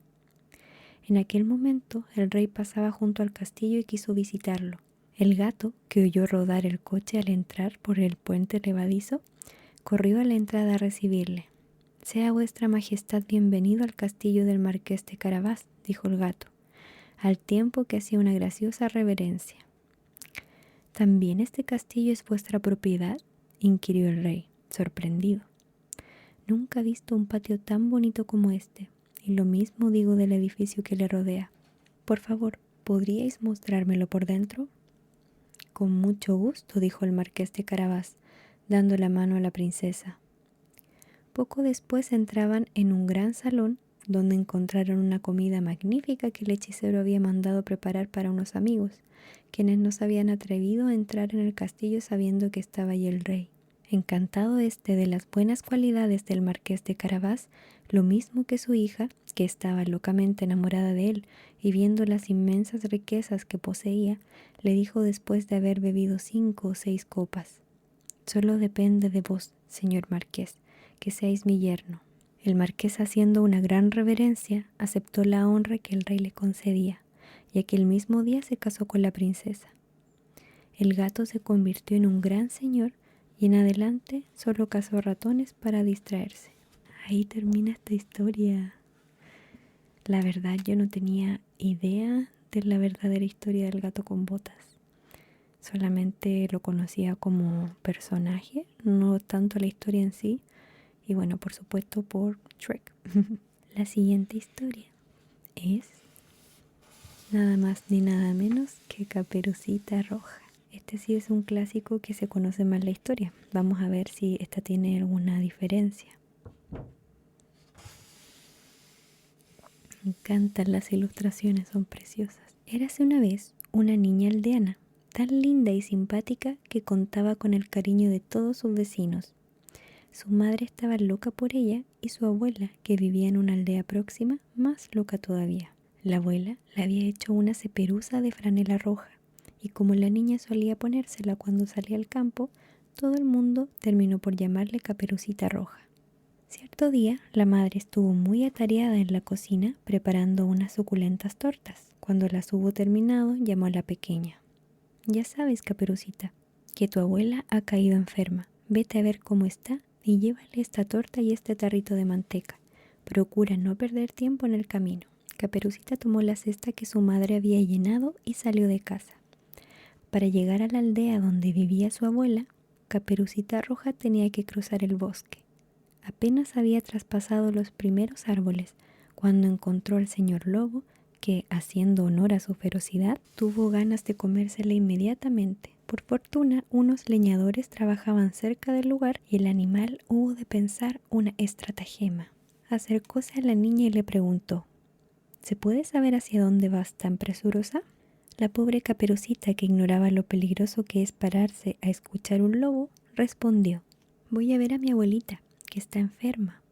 S1: En aquel momento el rey pasaba junto al castillo y quiso visitarlo. El gato, que oyó rodar el coche al entrar por el puente levadizo, corrió a la entrada a recibirle. «Sea vuestra majestad bienvenido al castillo del marqués de Carabás», dijo el gato, al tiempo que hacía una graciosa reverencia. «¿También este castillo es vuestra propiedad?», inquirió el rey, sorprendido. «Nunca he visto un patio tan bonito como este. Y lo mismo digo del edificio que le rodea. Por favor, ¿podríais mostrármelo por dentro?» «Con mucho gusto», dijo el marqués de Carabás, dando la mano a la princesa. Poco después entraban en un gran salón donde encontraron una comida magnífica que el hechicero había mandado preparar para unos amigos, quienes no se habían atrevido a entrar en el castillo sabiendo que estaba allí el rey. Encantado de las buenas cualidades del marqués de Carabás, lo mismo que su hija, que estaba locamente enamorada de él, y viendo las inmensas riquezas que poseía, le dijo después de haber bebido 5 o 6 copas: «Solo depende de vos, señor marqués, que seáis mi yerno». El marqués, haciendo una gran reverencia, aceptó la honra que el rey le concedía, y aquel mismo día se casó con la princesa. El gato se convirtió en un gran señor y en adelante solo cazó ratones para distraerse. Ahí termina esta historia. La verdad, yo no tenía idea de la verdadera historia del gato con botas. Solamente lo conocía como personaje, no tanto la historia en sí. Y bueno, por supuesto por Shrek. La siguiente historia es nada más ni nada menos que Caperucita Roja. Este sí es un clásico que se conoce más la historia. Vamos a ver si esta tiene alguna diferencia. Me encantan las ilustraciones, son preciosas. Érase una vez una niña aldeana, tan linda y simpática que contaba con el cariño de todos sus vecinos. Su madre estaba loca por ella y su abuela, que vivía en una aldea próxima, más loca todavía. La abuela le había hecho una ceperuza de franela roja y como la niña solía ponérsela cuando salía al campo, todo el mundo terminó por llamarle Caperucita Roja. Cierto día, la madre estuvo muy atareada en la cocina preparando unas suculentas tortas. Cuando las hubo terminado, llamó a la pequeña. Ya sabes, Caperucita, que tu abuela ha caído enferma. Vete a ver cómo está y llévale esta torta y este tarrito de manteca. Procura no perder tiempo en el camino. Caperucita tomó la cesta que su madre había llenado y salió de casa. Para llegar a la aldea donde vivía su abuela, Caperucita Roja tenía que cruzar el bosque. Apenas había traspasado los primeros árboles cuando encontró al señor lobo que, haciendo honor a su ferocidad, tuvo ganas de comérsela inmediatamente. Por fortuna, unos leñadores trabajaban cerca del lugar y el animal hubo de pensar una estratagema. Acercóse a la niña y le preguntó: ¿se puede saber hacia dónde vas tan presurosa? La pobre Caperucita, que ignoraba lo peligroso que es pararse a escuchar un lobo, respondió: voy a ver a mi abuelita, que está enferma.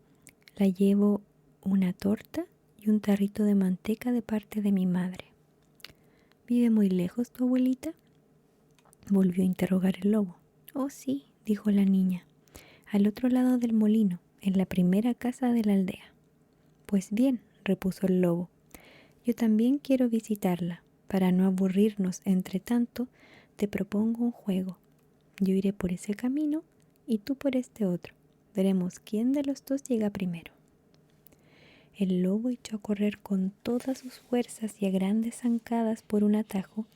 S1: La llevo una torta y un tarrito de manteca de parte de mi madre. ¿Vive muy lejos tu abuelita?, volvió a interrogar el lobo. Oh, sí, dijo la niña, al otro lado del molino, en la primera casa de la aldea. Pues bien, repuso el lobo, yo también quiero visitarla. Para no aburrirnos entre tanto, te propongo un juego. Yo iré por ese camino y tú por este otro. Veremos quién de los dos llega primero. El lobo echó a correr con todas sus fuerzas y a grandes zancadas por un atajo,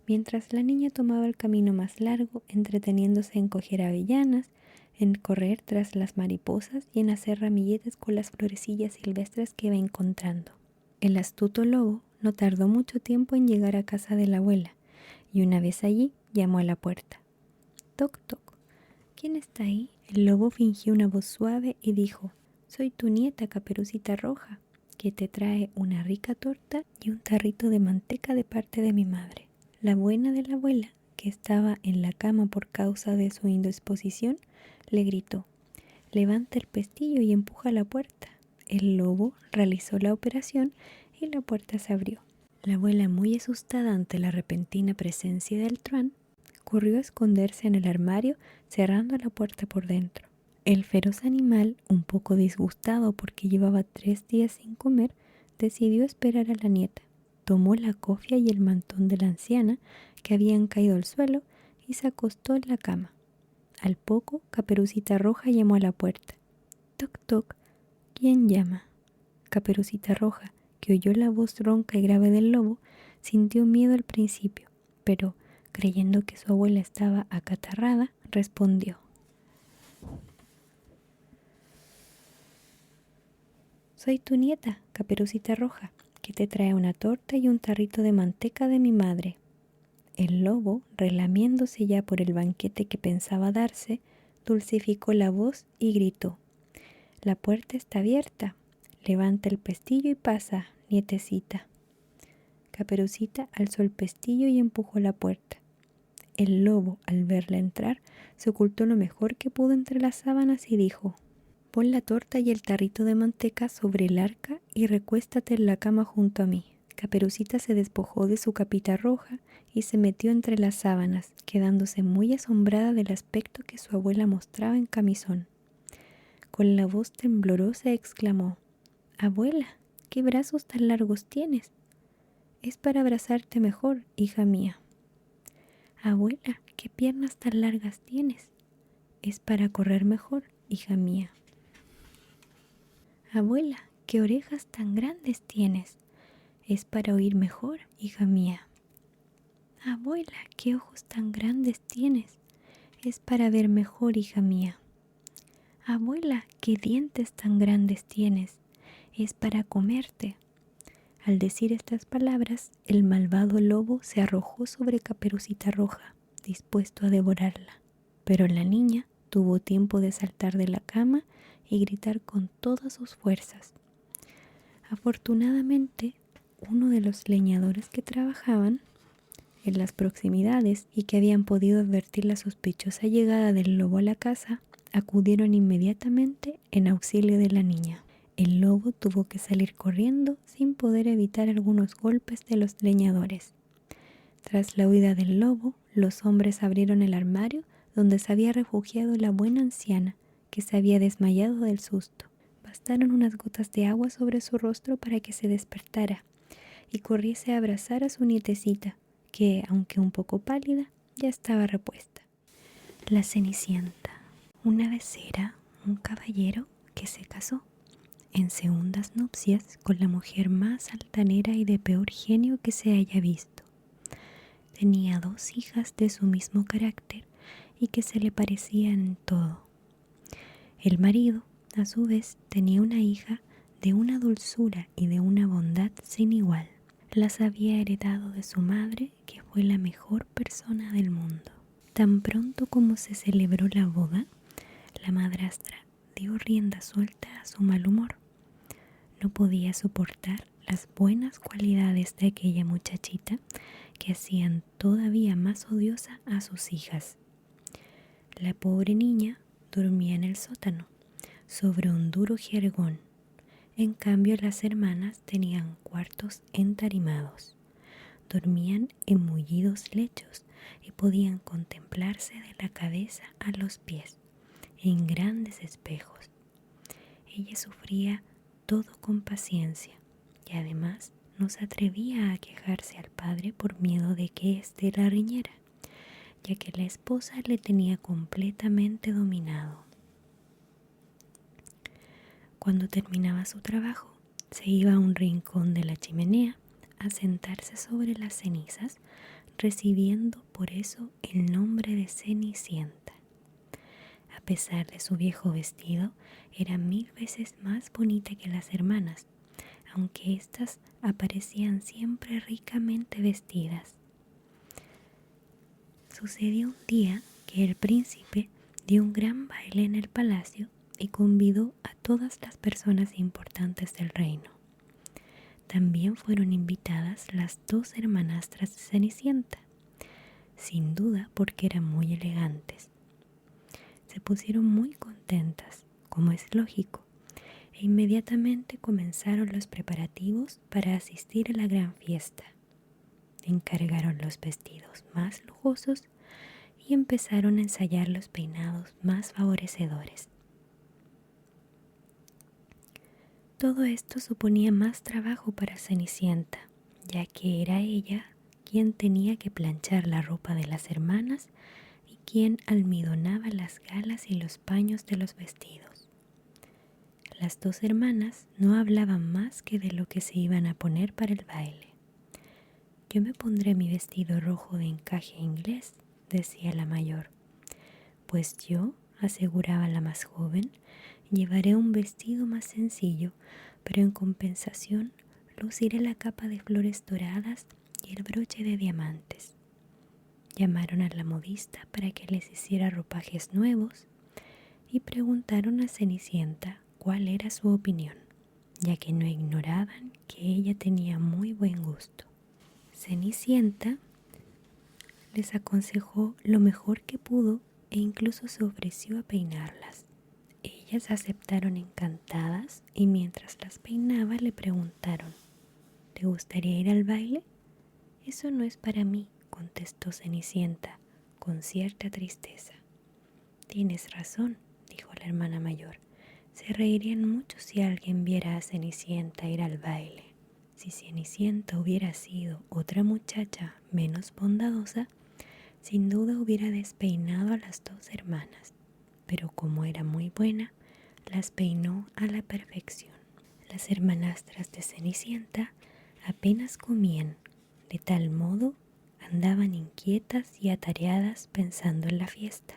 S1: mientras la niña tomaba el camino más largo, entreteniéndose en coger avellanas, en correr tras las mariposas y en hacer ramilletes con las florecillas silvestres que iba encontrando. El astuto lobo no tardó mucho tiempo en llegar a casa de la abuela, y una vez allí llamó a la puerta. Toc, toc. ¿Quién está ahí? El lobo fingió una voz suave y dijo: soy tu nieta Caperucita Roja, que te trae una rica torta y un tarrito de manteca de parte de mi madre. La buena de la abuela, que estaba en la cama por causa de su indisposición, le gritó: levanta el pestillo y empuja la puerta. El lobo realizó la operación y la puerta se abrió. La abuela, muy asustada ante la repentina presencia del truán, corrió a esconderse en el armario, cerrando la puerta por dentro. El feroz animal, un poco disgustado porque llevaba 3 días sin comer, decidió esperar a la nieta. Tomó la cofia y el mantón de la anciana, que habían caído al suelo, y se acostó en la cama. Al poco, Caperucita Roja llamó a la puerta. Toc, toc. ¿Quién llama? Caperucita Roja, que oyó la voz ronca y grave del lobo, sintió miedo al principio, pero, creyendo que su abuela estaba acatarrada, respondió: soy tu nieta, Caperucita Roja, que te trae una torta y un tarrito de manteca de mi madre. El lobo, relamiéndose ya por el banquete que pensaba darse, dulcificó la voz y gritó: la puerta está abierta. Levanta el pestillo y pasa, nietecita. Caperucita alzó el pestillo y empujó la puerta. El lobo, al verla entrar, se ocultó lo mejor que pudo entre las sábanas y dijo: pon la torta y el tarrito de manteca sobre el arca y recuéstate en la cama junto a mí. Caperucita se despojó de su capita roja y se metió entre las sábanas, quedándose muy asombrada del aspecto que su abuela mostraba en camisón. Con la voz temblorosa exclamó: abuela, ¿qué brazos tan largos tienes? Es para abrazarte mejor, hija mía. Abuela, ¿qué piernas tan largas tienes? Es para correr mejor, hija mía. Abuela, ¿qué orejas tan grandes tienes? Es para oír mejor, hija mía. Abuela, ¿qué ojos tan grandes tienes? Es para ver mejor, hija mía. Abuela, ¿qué dientes tan grandes tienes? Es para comerte. Al decir estas palabras, el malvado lobo se arrojó sobre Caperucita Roja, dispuesto a devorarla. Pero la niña tuvo tiempo de saltar de la cama y gritar con todas sus fuerzas. Afortunadamente, uno de los leñadores que trabajaban en las proximidades y que habían podido advertir la sospechosa llegada del lobo a la casa, acudieron inmediatamente en auxilio de la niña. El lobo tuvo que salir corriendo sin poder evitar algunos golpes de los leñadores. Tras la huida del lobo, los hombres abrieron el armario donde se había refugiado la buena anciana, que se había desmayado del susto. Bastaron unas gotas de agua sobre su rostro para que se despertara y corriese a abrazar a su nietecita, que, aunque un poco pálida, ya estaba repuesta. La Cenicienta. Una vez era un caballero que se casó en segundas nupcias con la mujer más altanera y de peor genio que se haya visto. Tenía 2 hijas de su mismo carácter y que se le parecían en todo. El marido, a su vez, tenía una hija de una dulzura y de una bondad sin igual. Las había heredado de su madre, que fue la mejor persona del mundo. Tan pronto como se celebró la boda, la madrastra dio rienda suelta a su mal humor. No podía soportar las buenas cualidades de aquella muchachita que hacían todavía más odiosa a sus hijas. La pobre niña dormía en el sótano, sobre un duro jergón. En cambio, las hermanas tenían cuartos entarimados. Dormían en mullidos lechos y podían contemplarse de la cabeza a los pies, en grandes espejos. Ella sufría todo con paciencia y además no se atrevía a quejarse al padre por miedo de que éste la riñera, ya que la esposa le tenía completamente dominado. Cuando terminaba su trabajo, se iba a un rincón de la chimenea a sentarse sobre las cenizas, recibiendo por eso el nombre de Cenicienta. A pesar de su viejo vestido, era 1000 veces más bonita que las hermanas, aunque éstas aparecían siempre ricamente vestidas. Sucedió un día que el príncipe dio un gran baile en el palacio y convidó a todas las personas importantes del reino. También fueron invitadas las 2 hermanastras de Cenicienta, sin duda porque eran muy elegantes. Se pusieron muy contentas, como es lógico, e inmediatamente comenzaron los preparativos para asistir a la gran fiesta. Encargaron los vestidos más lujosos y empezaron a ensayar los peinados más favorecedores. Todo esto suponía más trabajo para Cenicienta, ya que era ella quien tenía que planchar la ropa de las hermanas y quien almidonaba las galas y los paños de los vestidos. Las 2 hermanas no hablaban más que de lo que se iban a poner para el baile. «Yo me pondré mi vestido rojo de encaje inglés», decía la mayor. «Pues yo», aseguraba la más joven, «llevaré un vestido más sencillo, pero en compensación luciré la capa de flores doradas y el broche de diamantes». Llamaron a la modista para que les hiciera ropajes nuevos y preguntaron a Cenicienta cuál era su opinión, ya que no ignoraban que ella tenía muy buen gusto. Cenicienta les aconsejó lo mejor que pudo e incluso se ofreció a peinarlas. Ellas aceptaron encantadas y mientras las peinaba le preguntaron: «¿Te gustaría ir al baile?». «Eso no es para mí», contestó Cenicienta con cierta tristeza. «Tienes razón», dijo la hermana mayor. «Se reirían mucho si alguien viera a Cenicienta ir al baile. Si Cenicienta hubiera sido otra muchacha menos bondadosa, sin duda hubiera despeinado a las 2 hermanas, pero como era muy buena, las peinó a la perfección». Las hermanastras de Cenicienta apenas comían, de tal modo andaban inquietas y atareadas pensando en la fiesta.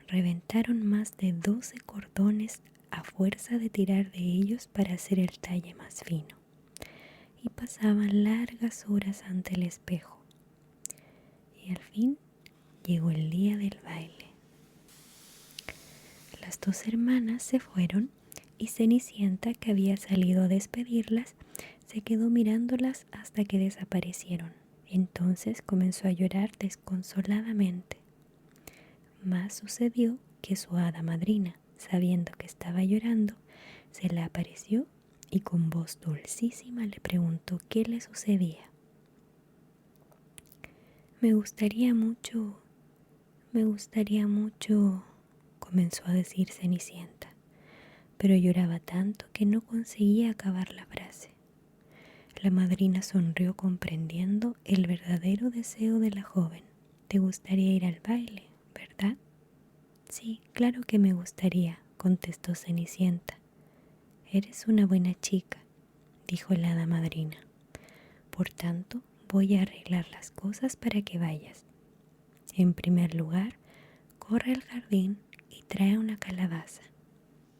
S1: Reventaron más de 12 cordones a fuerza de tirar de ellos para hacer el talle más fino, y pasaban largas horas ante el espejo. Y al fin llegó el día del baile. Las 2 hermanas se fueron y Cenicienta, que había salido a despedirlas, se quedó mirándolas hasta que desaparecieron. Entonces comenzó a llorar desconsoladamente. Mas sucedió que su hada madrina, sabiendo que estaba llorando, se le apareció y con voz dulcísima le preguntó qué le sucedía. Me gustaría mucho, comenzó a decir Cenicienta, pero lloraba tanto que no conseguía acabar la frase. La madrina sonrió comprendiendo el verdadero deseo de la joven. ¿Te gustaría ir al baile, verdad? Sí, claro que me gustaría, contestó Cenicienta. Eres una buena chica, dijo la hada madrina. Por tanto, voy a arreglar las cosas para que vayas. En primer lugar, corre al jardín y trae una calabaza.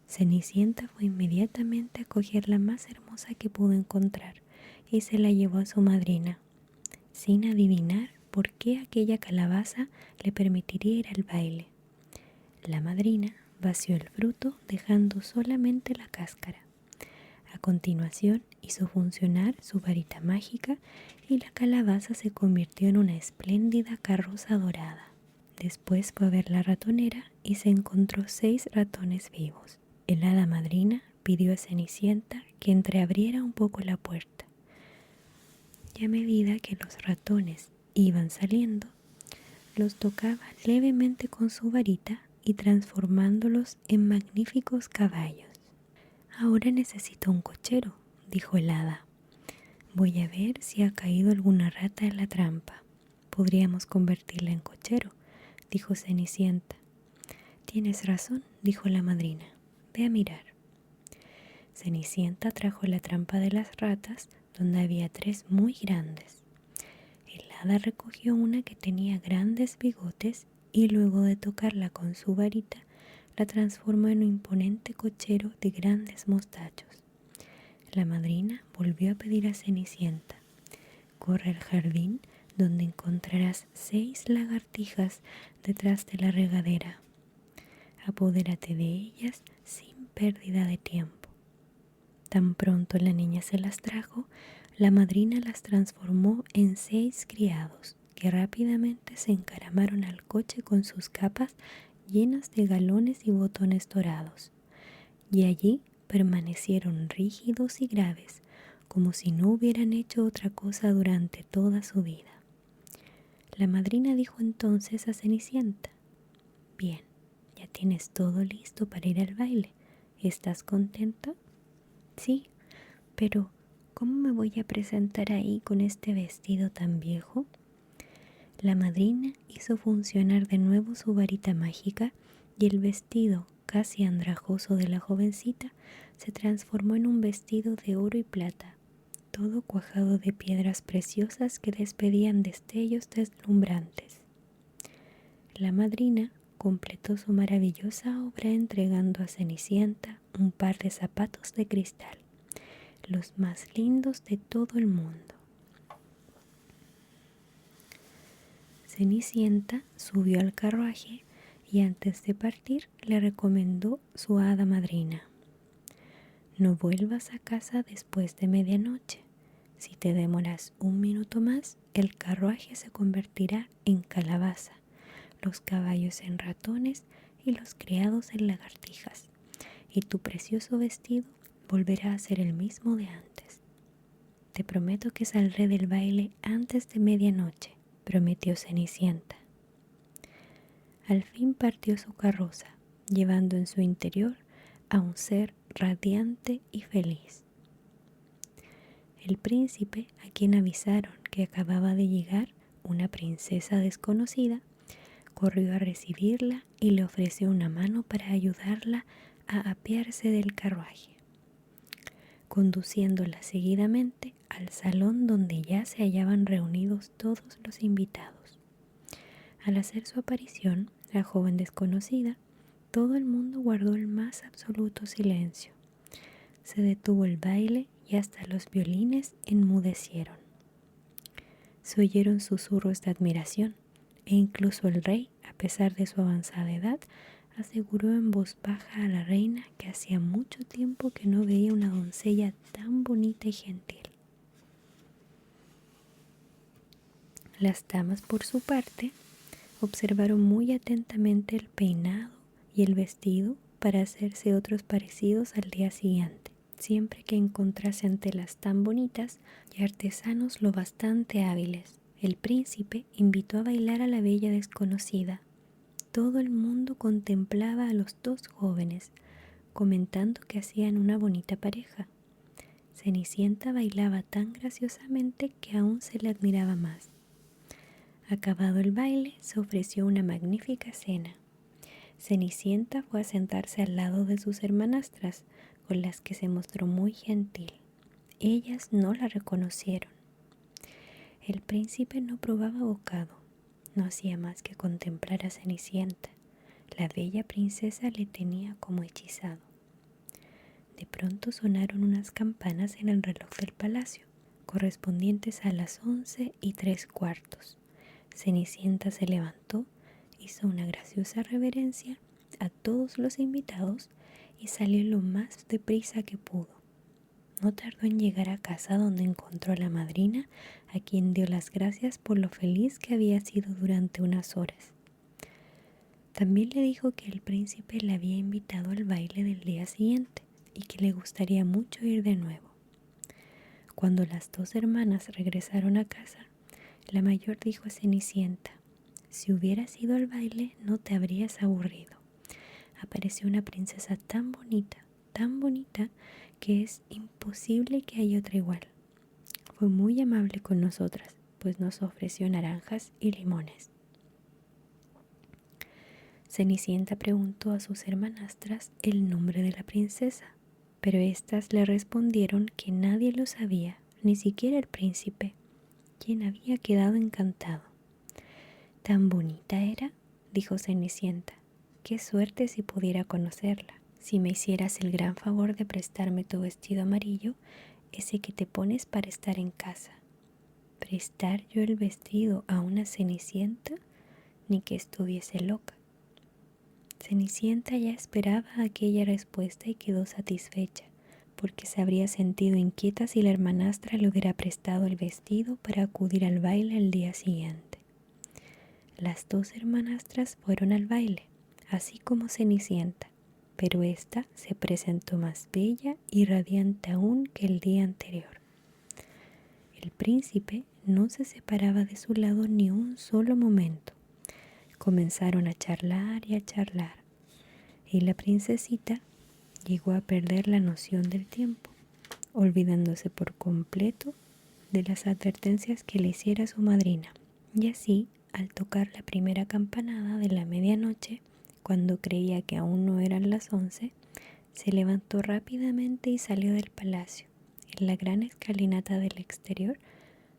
S1: Cenicienta fue inmediatamente a coger la más hermosa que pudo encontrar y se la llevó a su madrina, sin adivinar por qué aquella calabaza le permitiría ir al baile. La madrina vació el fruto dejando solamente la cáscara. A continuación hizo funcionar su varita mágica y la calabaza se convirtió en una espléndida carroza dorada. Después fue a ver la ratonera y se encontró 6 ratones vivos. El hada madrina pidió a Cenicienta que entreabriera un poco la puerta. Y a medida que los ratones iban saliendo, los tocaba levemente con su varita y transformándolos en magníficos caballos. Ahora necesito un cochero, dijo el hada. Voy a ver si ha caído alguna rata en la trampa. Podríamos convertirla en cochero, dijo Cenicienta. Tienes razón, dijo la madrina. Ve a mirar. Cenicienta trajo la trampa de las ratas, donde había 3 muy grandes. El hada recogió una que tenía grandes bigotes y luego de tocarla con su varita, la transformó en un imponente cochero de grandes mostachos. La madrina volvió a pedir a Cenicienta: corre al jardín donde encontrarás 6 lagartijas detrás de la regadera. Apodérate de ellas sin pérdida de tiempo. Tan pronto la niña se las trajo, la madrina las transformó en 6 criados, que rápidamente se encaramaron al coche con sus capas llenas de galones y botones dorados, y allí permanecieron rígidos y graves, como si no hubieran hecho otra cosa durante toda su vida. La madrina dijo entonces a Cenicienta: Bien, ya tienes todo listo para ir al baile. ¿Estás contenta? Sí, pero ¿cómo me voy a presentar ahí con este vestido tan viejo? La madrina hizo funcionar de nuevo su varita mágica y el vestido casi andrajoso de la jovencita se transformó en un vestido de oro y plata, todo cuajado de piedras preciosas que despedían destellos deslumbrantes. La madrina completó su maravillosa obra entregando a Cenicienta un par de zapatos de cristal, los más lindos de todo el mundo. Cenicienta subió al carruaje y antes de partir le recomendó su hada madrina: no vuelvas a casa después de medianoche. Si te demoras un minuto más, el carruaje se convertirá en calabaza, los caballos en ratones y los criados en lagartijas, y tu precioso vestido volverá a ser el mismo de antes. Te prometo que saldré del baile antes de medianoche, prometió Cenicienta. Al fin partió su carroza, llevando en su interior a un ser radiante y feliz. El príncipe, a quien avisaron que acababa de llegar una princesa desconocida, corrió a recibirla y le ofreció una mano para ayudarla a apearse del carruaje, conduciéndola seguidamente al salón donde ya se hallaban reunidos todos los invitados. Al hacer su aparición, la joven desconocida, todo el mundo guardó el más absoluto silencio. Se detuvo el baile y hasta los violines enmudecieron. Se oyeron susurros de admiración e incluso el rey, a pesar de su avanzada edad, aseguró en voz baja a la reina que hacía mucho tiempo que no veía una doncella tan bonita y gentil. Las damas, por su parte, observaron muy atentamente el peinado y el vestido para hacerse otros parecidos al día siguiente, siempre que encontrasen telas tan bonitas y artesanos lo bastante hábiles. El príncipe invitó a bailar a la bella desconocida. Todo el mundo contemplaba a los dos jóvenes, comentando que hacían una bonita pareja. Cenicienta bailaba tan graciosamente que aún se le admiraba más. Acabado el baile, se ofreció una magnífica cena. Cenicienta fue a sentarse al lado de sus hermanastras, con las que se mostró muy gentil. Ellas no la reconocieron. El príncipe no probaba bocado, no hacía más que contemplar a Cenicienta. La bella princesa le tenía como hechizado. De pronto sonaron unas campanas en el reloj del palacio, correspondientes a las 11:03. Cenicienta se levantó, hizo una graciosa reverencia a todos los invitados y salió lo más deprisa que pudo. No tardó en llegar a casa, donde encontró a la madrina, a quien dio las gracias por lo feliz que había sido durante unas horas. También le dijo que el príncipe la había invitado al baile del día siguiente y que le gustaría mucho ir de nuevo. Cuando las dos hermanas regresaron a casa, la mayor dijo a Cenicienta: «Si hubieras ido al baile, no te habrías aburrido. Apareció una princesa tan bonita, que es imposible que haya otra igual. Fue muy amable con nosotras, pues nos ofreció naranjas y limones». Cenicienta preguntó a sus hermanastras el nombre de la princesa, pero éstas le respondieron que nadie lo sabía, ni siquiera el príncipe, quien había quedado encantado. «¿Tan bonita era?», dijo Cenicienta. «Qué suerte si pudiera conocerla. Si me hicieras el gran favor de prestarme tu vestido amarillo, ese que te pones para estar en casa». ¿Prestar yo el vestido a una Cenicienta? Ni que estuviese loca. Cenicienta ya esperaba aquella respuesta y quedó satisfecha, porque se habría sentido inquieta si la hermanastra le hubiera prestado el vestido para acudir al baile al día siguiente. Las dos hermanastras fueron al baile, así como Cenicienta, pero ésta se presentó más bella y radiante aún que el día anterior. El príncipe no se separaba de su lado ni un solo momento. Comenzaron a charlar y a charlar, y la princesita llegó a perder la noción del tiempo, olvidándose por completo de las advertencias que le hiciera su madrina. Y así, al tocar la primera campanada de la medianoche, cuando creía que aún no eran las 11, se levantó rápidamente y salió del palacio. En la gran escalinata del exterior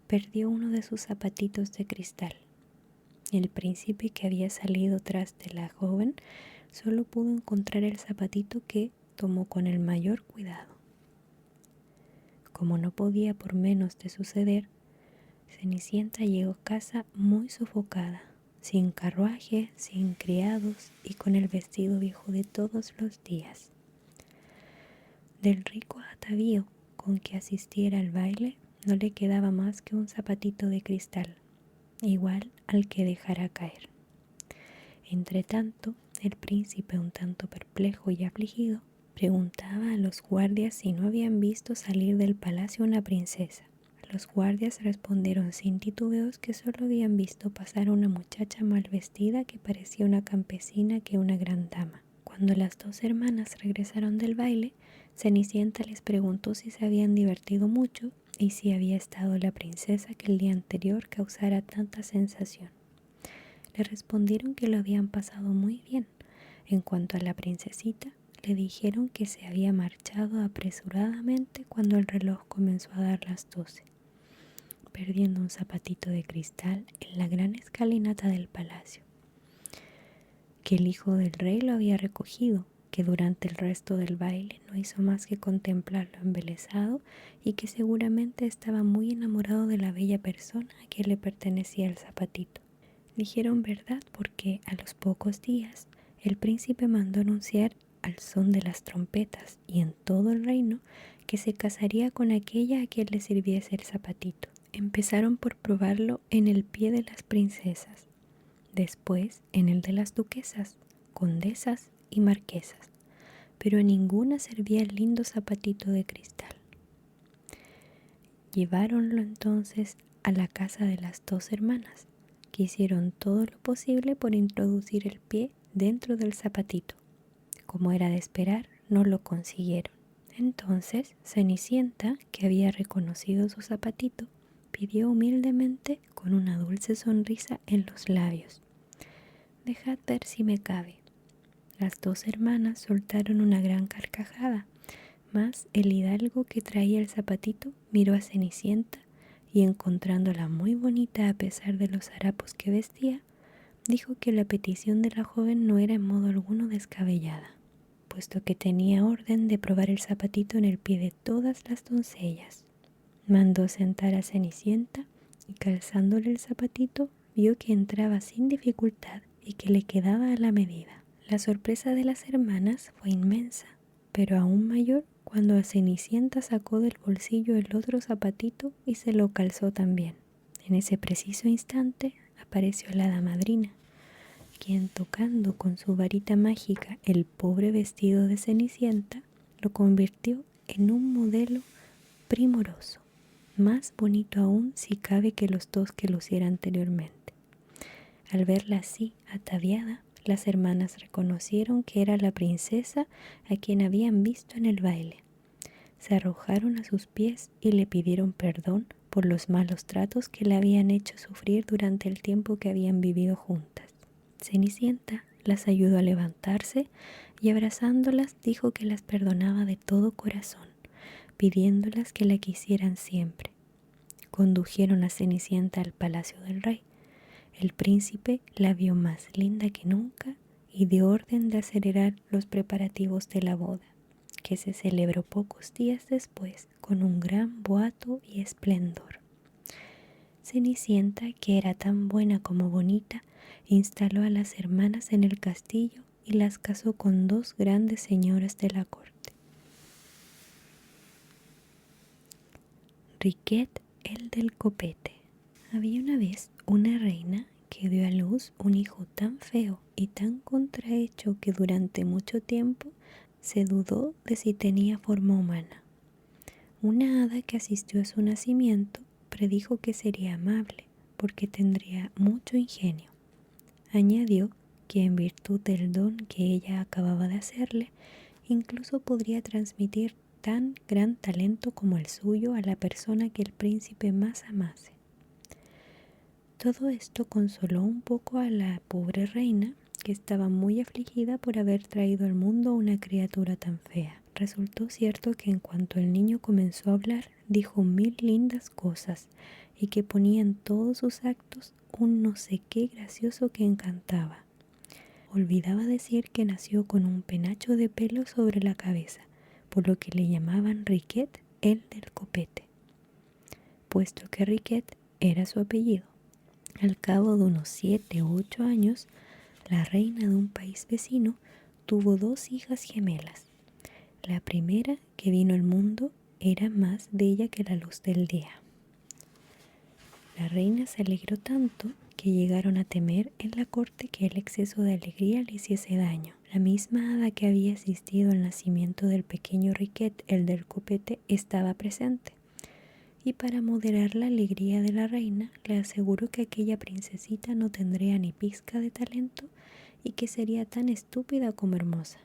S1: perdió uno de sus zapatitos de cristal. El príncipe, que había salido tras de la joven, solo pudo encontrar el zapatito, que tomó con el mayor cuidado. Como no podía por menos de suceder, Cenicienta llegó a casa muy sofocada, sin carruaje, sin criados y con el vestido viejo de todos los días. Del rico atavío con que asistiera al baile no le quedaba más que un zapatito de cristal, igual al que dejara caer. Entretanto, el príncipe, un tanto perplejo y afligido, preguntaba a los guardias si no habían visto salir del palacio una princesa. Los guardias respondieron sin titubeos que solo habían visto pasar a una muchacha mal vestida que parecía una campesina que una gran dama. Cuando las dos hermanas regresaron del baile, Cenicienta les preguntó si se habían divertido mucho y si había estado la princesa que el día anterior causara tanta sensación. Le respondieron que lo habían pasado muy bien. En cuanto a la princesita, le dijeron que se había marchado apresuradamente cuando el reloj comenzó a dar las 12, perdiendo un zapatito de cristal en la gran escalinata del palacio, que el hijo del rey lo había recogido, que durante el resto del baile no hizo más que contemplarlo embelesado y que seguramente estaba muy enamorado de la bella persona a quien le pertenecía el zapatito. Dijeron verdad, porque a los pocos días el príncipe mandó anunciar al son de las trompetas y en todo el reino que se casaría con aquella a quien le sirviese el zapatito. Empezaron por probarlo en el pie de las princesas, después en el de las duquesas, condesas y marquesas, pero a ninguna servía el lindo zapatito de cristal. Lleváronlo entonces a la casa de las dos hermanas, que hicieron todo lo posible por introducir el pie dentro del zapatito. Como era de esperar, no lo consiguieron. Entonces Cenicienta, que había reconocido su zapatito, pidió humildemente, con una dulce sonrisa en los labios: «Dejad ver si me cabe». Las dos hermanas soltaron una gran carcajada, mas el hidalgo que traía el zapatito miró a Cenicienta y, encontrándola muy bonita a pesar de los harapos que vestía, dijo que la petición de la joven no era en modo alguno descabellada, puesto que tenía orden de probar el zapatito en el pie de todas las doncellas. Mandó sentar a Cenicienta y, calzándole el zapatito, vio que entraba sin dificultad y que le quedaba a la medida. La sorpresa de las hermanas fue inmensa, pero aún mayor cuando a Cenicienta sacó del bolsillo el otro zapatito y se lo calzó también. En ese preciso instante apareció la hada madrina, quien, tocando con su varita mágica el pobre vestido de Cenicienta, lo convirtió en un modelo primoroso, más bonito aún si cabe que los dos que luciera anteriormente. Al verla así, ataviada, las hermanas reconocieron que era la princesa a quien habían visto en el baile. Se arrojaron a sus pies y le pidieron perdón por los malos tratos que le habían hecho sufrir durante el tiempo que habían vivido juntas. Cenicienta las ayudó a levantarse y, abrazándolas, dijo que las perdonaba de todo corazón, pidiéndolas que la quisieran siempre. Condujeron a Cenicienta al palacio del rey. El príncipe la vio más linda que nunca y dio orden de acelerar los preparativos de la boda, que se celebró pocos días después con un gran boato y esplendor. Cenicienta, que era tan buena como bonita, instaló a las hermanas en el castillo y las casó con dos grandes señores de la corte. Riquet, el del copete. Había una vez una reina que dio a luz un hijo tan feo y tan contrahecho que durante mucho tiempo se dudó de si tenía forma humana. Una hada que asistió a su nacimiento predijo que sería amable porque tendría mucho ingenio. Añadió que, en virtud del don que ella acababa de hacerle, incluso podría transmitir tan gran talento como el suyo a la persona que el príncipe más amase. Todo esto consoló un poco a la pobre reina, que estaba muy afligida por haber traído al mundo una criatura tan fea. Resultó cierto que en cuanto el niño comenzó a hablar, dijo 1000 lindas cosas y que ponía en todos sus actos un no sé qué gracioso que encantaba. Olvidaba decir que nació con un penacho de pelo sobre la cabeza, por lo que le llamaban Riquet, el del copete, puesto que Riquet era su apellido. Al cabo de unos 7 u 8 años, la reina de un país vecino tuvo 2 hijas gemelas. La primera que vino al mundo era más bella que la luz del día. La reina se alegró tanto que llegaron a temer en la corte que el exceso de alegría le hiciese daño. La misma hada que había asistido al nacimiento del pequeño Riquet, el del copete, estaba presente, y para moderar la alegría de la reina le aseguró que aquella princesita no tendría ni pizca de talento y que sería tan estúpida como hermosa.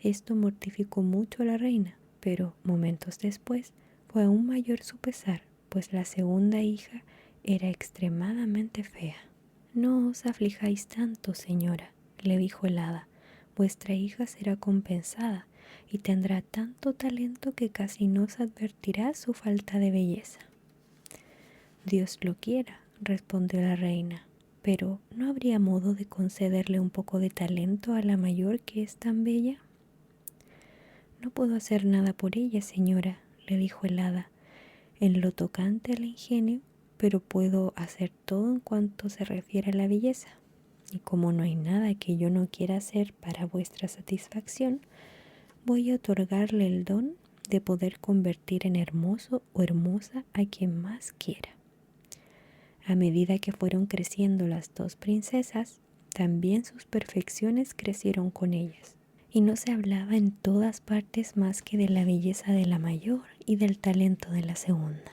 S1: Esto mortificó mucho a la reina, pero momentos después fue aún mayor su pesar, pues la segunda hija era extremadamente fea. «No os aflijáis tanto, señora», le dijo el hada, «vuestra hija será compensada y tendrá tanto talento que casi no se advertirá su falta de belleza». «Dios lo quiera», respondió la reina, «pero ¿no habría modo de concederle un poco de talento a la mayor que es tan bella?» «No puedo hacer nada por ella, señora», le dijo el hada, «en lo tocante al ingenio, pero puedo hacer todo en cuanto se refiere a la belleza. Y como no hay nada que yo no quiera hacer para vuestra satisfacción, voy a otorgarle el don de poder convertir en hermoso o hermosa a quien más quiera». A medida que fueron creciendo las dos princesas, también sus perfecciones crecieron con ellas. Y no se hablaba en todas partes más que de la belleza de la mayor y del talento de la segunda.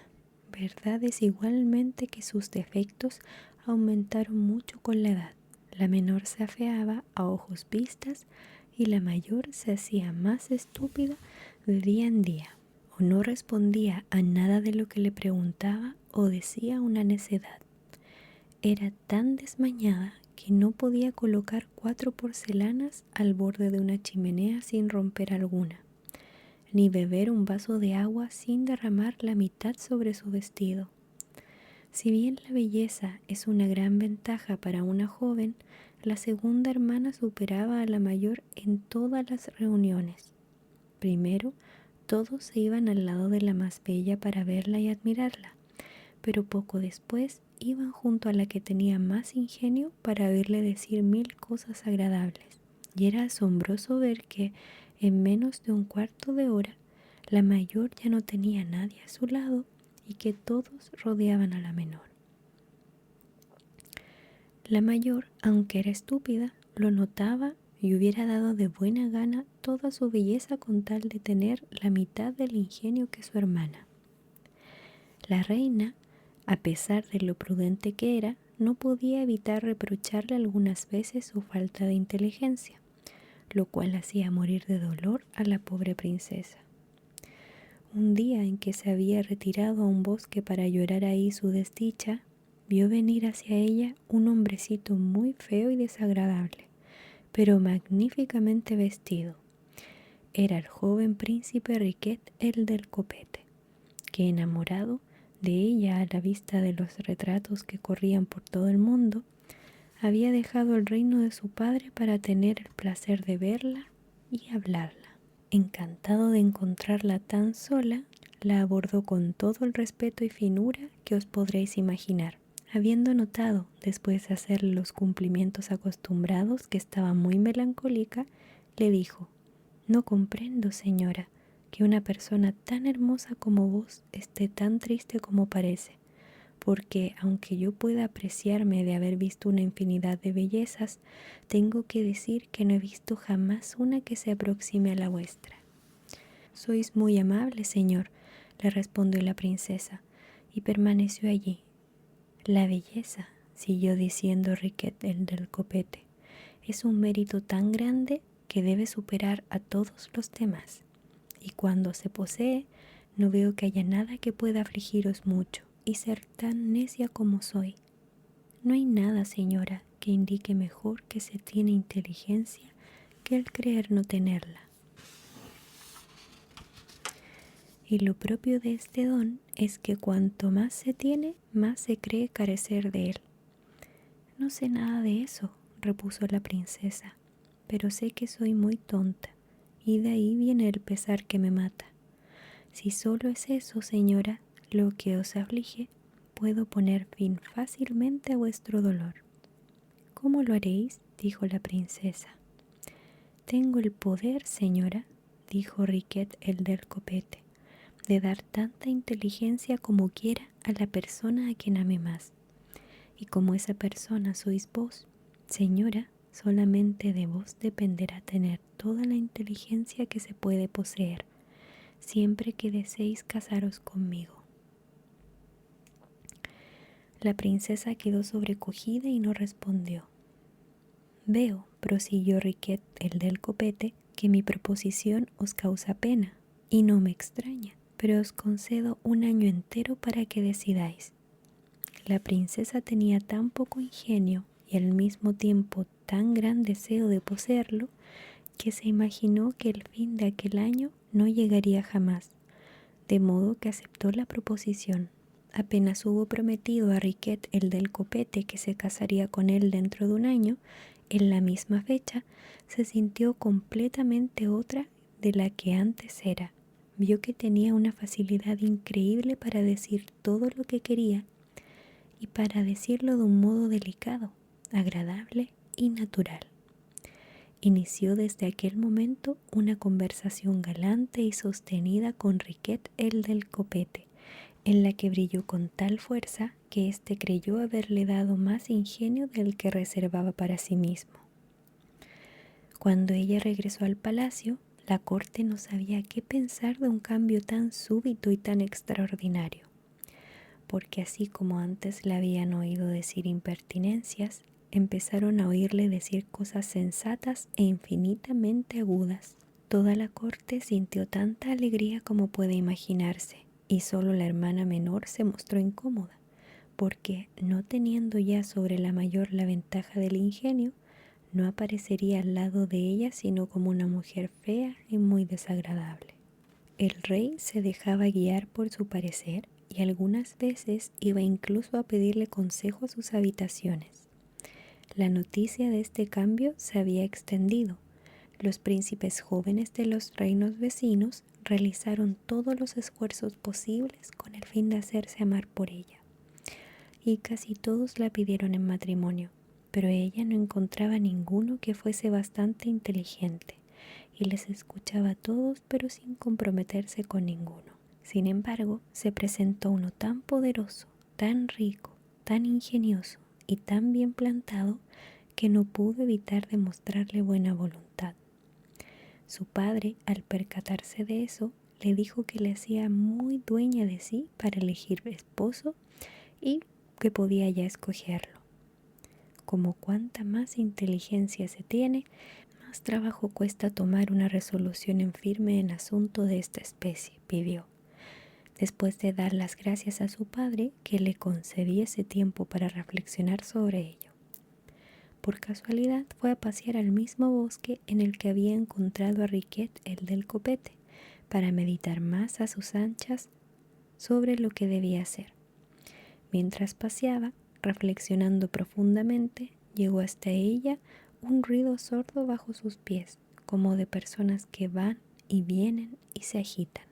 S1: Verdad es igualmente que sus defectos aumentaron mucho con la edad. La menor se afeaba a ojos vistas y la mayor se hacía más estúpida de día en día, o no respondía a nada de lo que le preguntaba o decía una necedad. Era tan desmañada que no podía colocar 4 porcelanas al borde de una chimenea sin romper alguna, ni beber un vaso de agua sin derramar la mitad sobre su vestido. Si bien la belleza es una gran ventaja para una joven, la segunda hermana superaba a la mayor en todas las reuniones. Primero, todos se iban al lado de la más bella para verla y admirarla, pero poco después iban junto a la que tenía más ingenio para oírle decir 1000 cosas agradables. Y era asombroso ver que, en menos de un cuarto de hora, la mayor ya no tenía a nadie a su lado y que todos rodeaban a la menor. La mayor, aunque era estúpida, lo notaba y hubiera dado de buena gana toda su belleza con tal de tener la mitad del ingenio que su hermana. La reina, a pesar de lo prudente que era, no podía evitar reprocharle algunas veces su falta de inteligencia, lo cual hacía morir de dolor a la pobre princesa. Un día en que se había retirado a un bosque para llorar ahí su desdicha, vio venir hacia ella un hombrecito muy feo y desagradable, pero magníficamente vestido. Era el joven príncipe Riquet el del copete, que, enamorado de ella a la vista de los retratos que corrían por todo el mundo, había dejado el reino de su padre para tener el placer de verla y hablarla. Encantado de encontrarla tan sola, la abordó con todo el respeto y finura que os podréis imaginar. Habiendo notado, después de hacerle los cumplimientos acostumbrados, que estaba muy melancólica, le dijo: «No comprendo, señora, que una persona tan hermosa como vos esté tan triste como parece, porque aunque yo pueda apreciarme de haber visto una infinidad de bellezas, tengo que decir que no he visto jamás una que se aproxime a la vuestra». «Sois muy amable, señor», le respondió la princesa, y permaneció allí. «La belleza», siguió diciendo Riquet el del copete, «es un mérito tan grande que debe superar a todos los demás, y cuando se posee, no veo que haya nada que pueda afligiros mucho y ser tan necia como soy. No hay nada, señora, que indique mejor que se tiene inteligencia que el creer no tenerla. Y lo propio de este don es que cuanto más se tiene, más se cree carecer de él». «No sé nada de eso», repuso la princesa, «pero sé que soy muy tonta, y de ahí viene el pesar que me mata. Si solo es eso, señora, lo que os aflige, puedo poner fin fácilmente a vuestro dolor». «¿Cómo lo haréis?», dijo la princesa. «Tengo el poder, señora», dijo Riquet el del copete, «de dar tanta inteligencia como quiera a la persona a quien ame más. Y como esa persona sois vos, señora, solamente de vos dependerá tener toda la inteligencia que se puede poseer, siempre que deseéis casaros conmigo». La princesa quedó sobrecogida y no respondió. «Veo», prosiguió Riquet el del copete, «que mi proposición os causa pena, y no me extraña, pero os concedo un año entero para que decidáis». La princesa tenía tan poco ingenio y al mismo tiempo tan gran deseo de poseerlo, que se imaginó que el fin de aquel año no llegaría jamás, de modo que aceptó la proposición. Apenas hubo prometido a Riquet el del copete que se casaría con él dentro de un año, en la misma fecha se sintió completamente otra de la que antes era. Vio que tenía una facilidad increíble para decir todo lo que quería, y para decirlo de un modo delicado, agradable y natural. Inició desde aquel momento una conversación galante y sostenida con Riquet el del copete, en la que brilló con tal fuerza que éste creyó haberle dado más ingenio del que reservaba para sí mismo. Cuando ella regresó al palacio, la corte no sabía qué pensar de un cambio tan súbito y tan extraordinario, porque así como antes le habían oído decir impertinencias, empezaron a oírle decir cosas sensatas e infinitamente agudas. Toda la corte sintió tanta alegría como puede imaginarse, y solo la hermana menor se mostró incómoda, porque, no teniendo ya sobre la mayor la ventaja del ingenio, no aparecería al lado de ella sino como una mujer fea y muy desagradable. El rey se dejaba guiar por su parecer y algunas veces iba incluso a pedirle consejo a sus habitaciones. La noticia de este cambio se había extendido. Los príncipes jóvenes de los reinos vecinos realizaron todos los esfuerzos posibles con el fin de hacerse amar por ella, y casi todos la pidieron en matrimonio, pero ella no encontraba ninguno que fuese bastante inteligente, y les escuchaba a todos pero sin comprometerse con ninguno. Sin embargo, se presentó uno tan poderoso, tan rico, tan ingenioso y tan bien plantado que no pudo evitar demostrarle buena voluntad. Su padre, al percatarse de eso, le dijo que le hacía muy dueña de sí para elegir esposo y que podía ya escogerlo. Como cuanta más inteligencia se tiene, más trabajo cuesta tomar una resolución en firme en asunto de esta especie, pidió, después de dar las gracias a su padre que le concediese tiempo para reflexionar sobre ello. Por casualidad fue a pasear al mismo bosque en el que había encontrado a Riquet el del copete, para meditar más a sus anchas sobre lo que debía hacer. Mientras paseaba, reflexionando profundamente, llegó hasta ella un ruido sordo bajo sus pies, como de personas que van y vienen y se agitan.